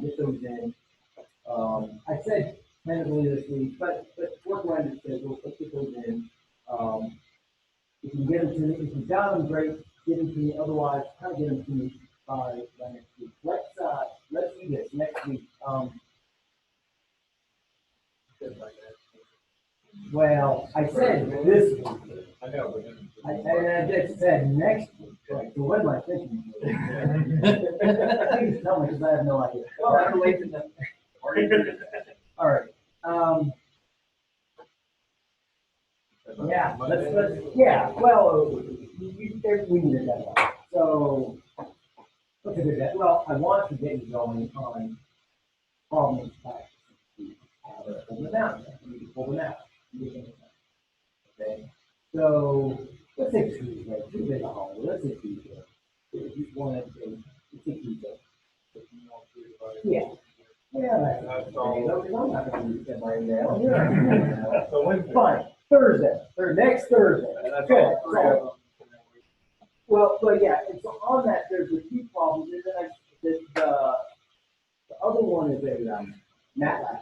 get those in. I said tentatively this week, but work around your schedule. Let's get those in. If you can get them to me, if you've got them, great. Get them to me. Otherwise, kind of get them to me by next week. Let's do this next week. Well, I said this week. I know, but then. I just said next week. Right? So what am I thinking? Please tell me because I have no idea. Oh, I'm late to that. All right. Yeah. Let's. Yeah. Well, we need a deadline. So. Look at that. Well, I want to get you going on problems back. Pull them out. You can pull them out. Okay. So let's say Tuesday. Tuesday's a holiday. Let's say Tuesday. If you want to, let's say Tuesday. Yeah. Yeah, that's all. I'm not going to use them right now. Yeah. Fine. Thursday. Or next Thursday. Good. So, well, but yeah, and so on that, there's a few problems, and then the other one is a MATLAB,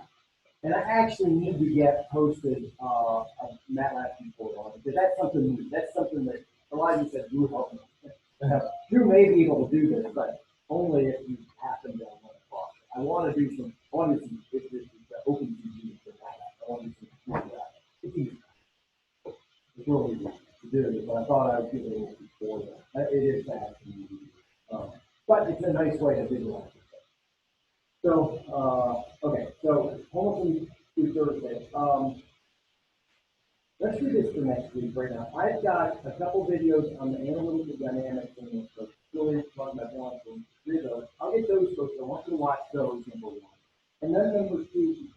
and I actually need to get posted a MATLAB report on it, because that's something that Elijah said Drew helped me. Drew may be able to do this, but only if you happen to run across it. I want to do some open TV for MATLAB. I want to do some it's easy. It's really easy to do, but I thought I would give it a little before that. It is fast, but it's a nice way to visualize it. So, okay, so homework through Thursday. Let's do this for next week right now. I've got a couple videos on the analytical dynamics and the Euler talking about balance and 3 of those. I'll get those first. I want you to watch those, number 1. And then number 2, you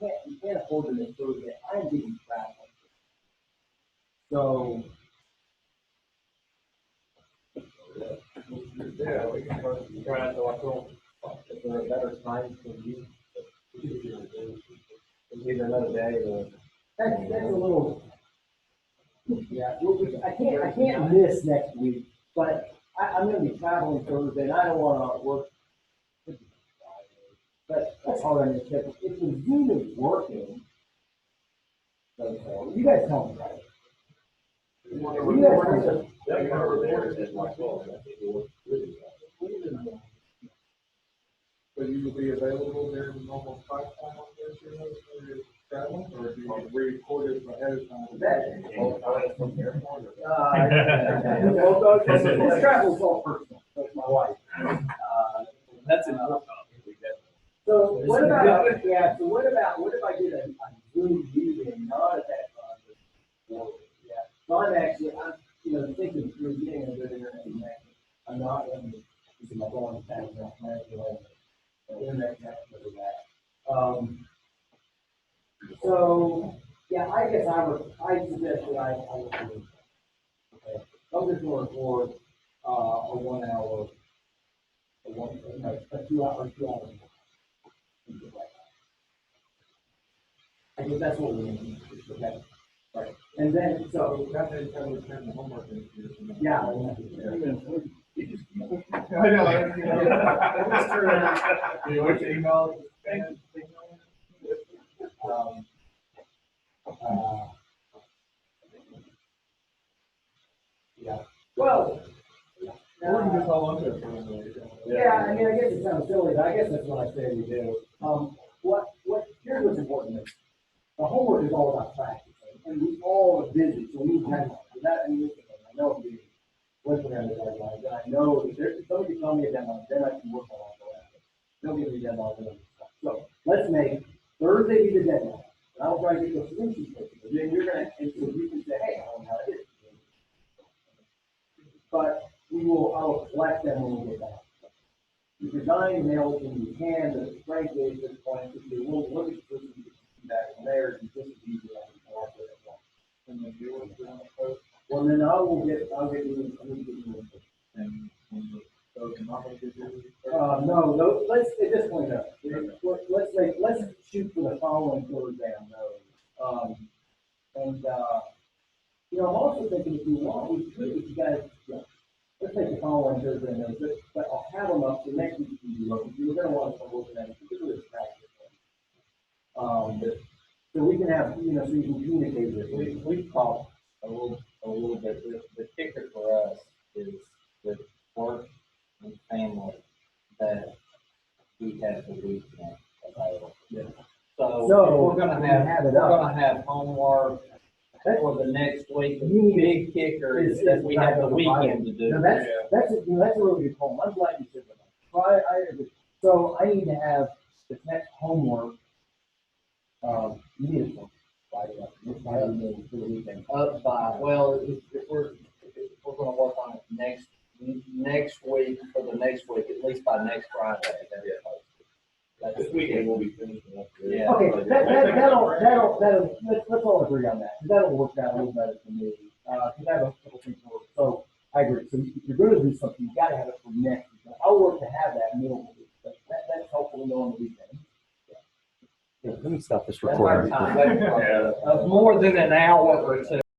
can't afford to miss Thursday. I am getting trapped. So, Yeah, we can try to watch them. Is there a better time for you? Maybe another day or. that's a little. Yeah, I can't miss next week, but I'm going to be traveling Thursday, and I don't want to work. But that's all I'm going to say. If the Zoom is working, you guys tell me, right? You guys tell me. So you will be available during normal fight time on Thursday for your traveling, or do you re-record it ahead of time? This travel's all personal. That's my wife. That's enough. So what about what if I did a Zoom meeting, not at that time? Yeah. So I'm thinking through getting a good internet connection. I'm not using my phone to internet connection for that. So yeah, I guess I suggest that I would do. Okay. I'm just going to record a 1 hour, a 2 hour. I guess that's what we need. Okay. Right. And then, so. That may come with the homework. Yeah. I know. Which email? Yeah. Well. Or we can just hold on to it for a minute. Yeah, I mean, I guess it sounds silly, but I guess that's what I say we do. Here's what's important. The homework is all about practice, and we all are busy, so we need deadlines. That, I mean, I know I'm busy working on the deadlines, and I know that if somebody can tell me a deadline, then I can work on it. Don't give me deadlines and other stuff. So let's make Thursday be the deadline. And I'll try to get those solutions for you. But then you're gonna, and so you can say, hey, I don't know how to do it. But I will collect them when we get back. You design, mail it when you can, but frankly, at this point, if you will look at the system, you can back from there, it's just as easy as you can after that one. And then you want to post, Well, then I'll get you, and those are not going to do. no, let's, at this point, no. Let's shoot for the following Thursday on those. I'm also thinking if you want, we could, if you guys, let's take the following Thursday on those, but I'll have them up, so next week you can look, you're gonna want to start looking at it, particularly as practice. So we can have, so you can communicate with it. We've talked a little bit. The kicker for us is with work and family that we have the weekend available. Yeah. So So, we're gonna we have, have it we're up. gonna have homework for the next week. The You need big kicker is that we have the weekend to do. Now, it. that's a really good point. I'm glad you said that. So I need to have this next homework, you need it by the weekend. Up by, well, if we're gonna work on it next week, for the next week, at least by next Friday. This weekend we'll be finishing up. Yeah. Okay, that'll, let's all agree on that. That'll work out a little better for me, because I have a couple things to work. So I agree. So if you're gonna do something, you gotta have it for next week. I'll work to have that middle of the week, but that's helpful to know on the weekend. Let me stop this That's our recording. time. More than an hour or two.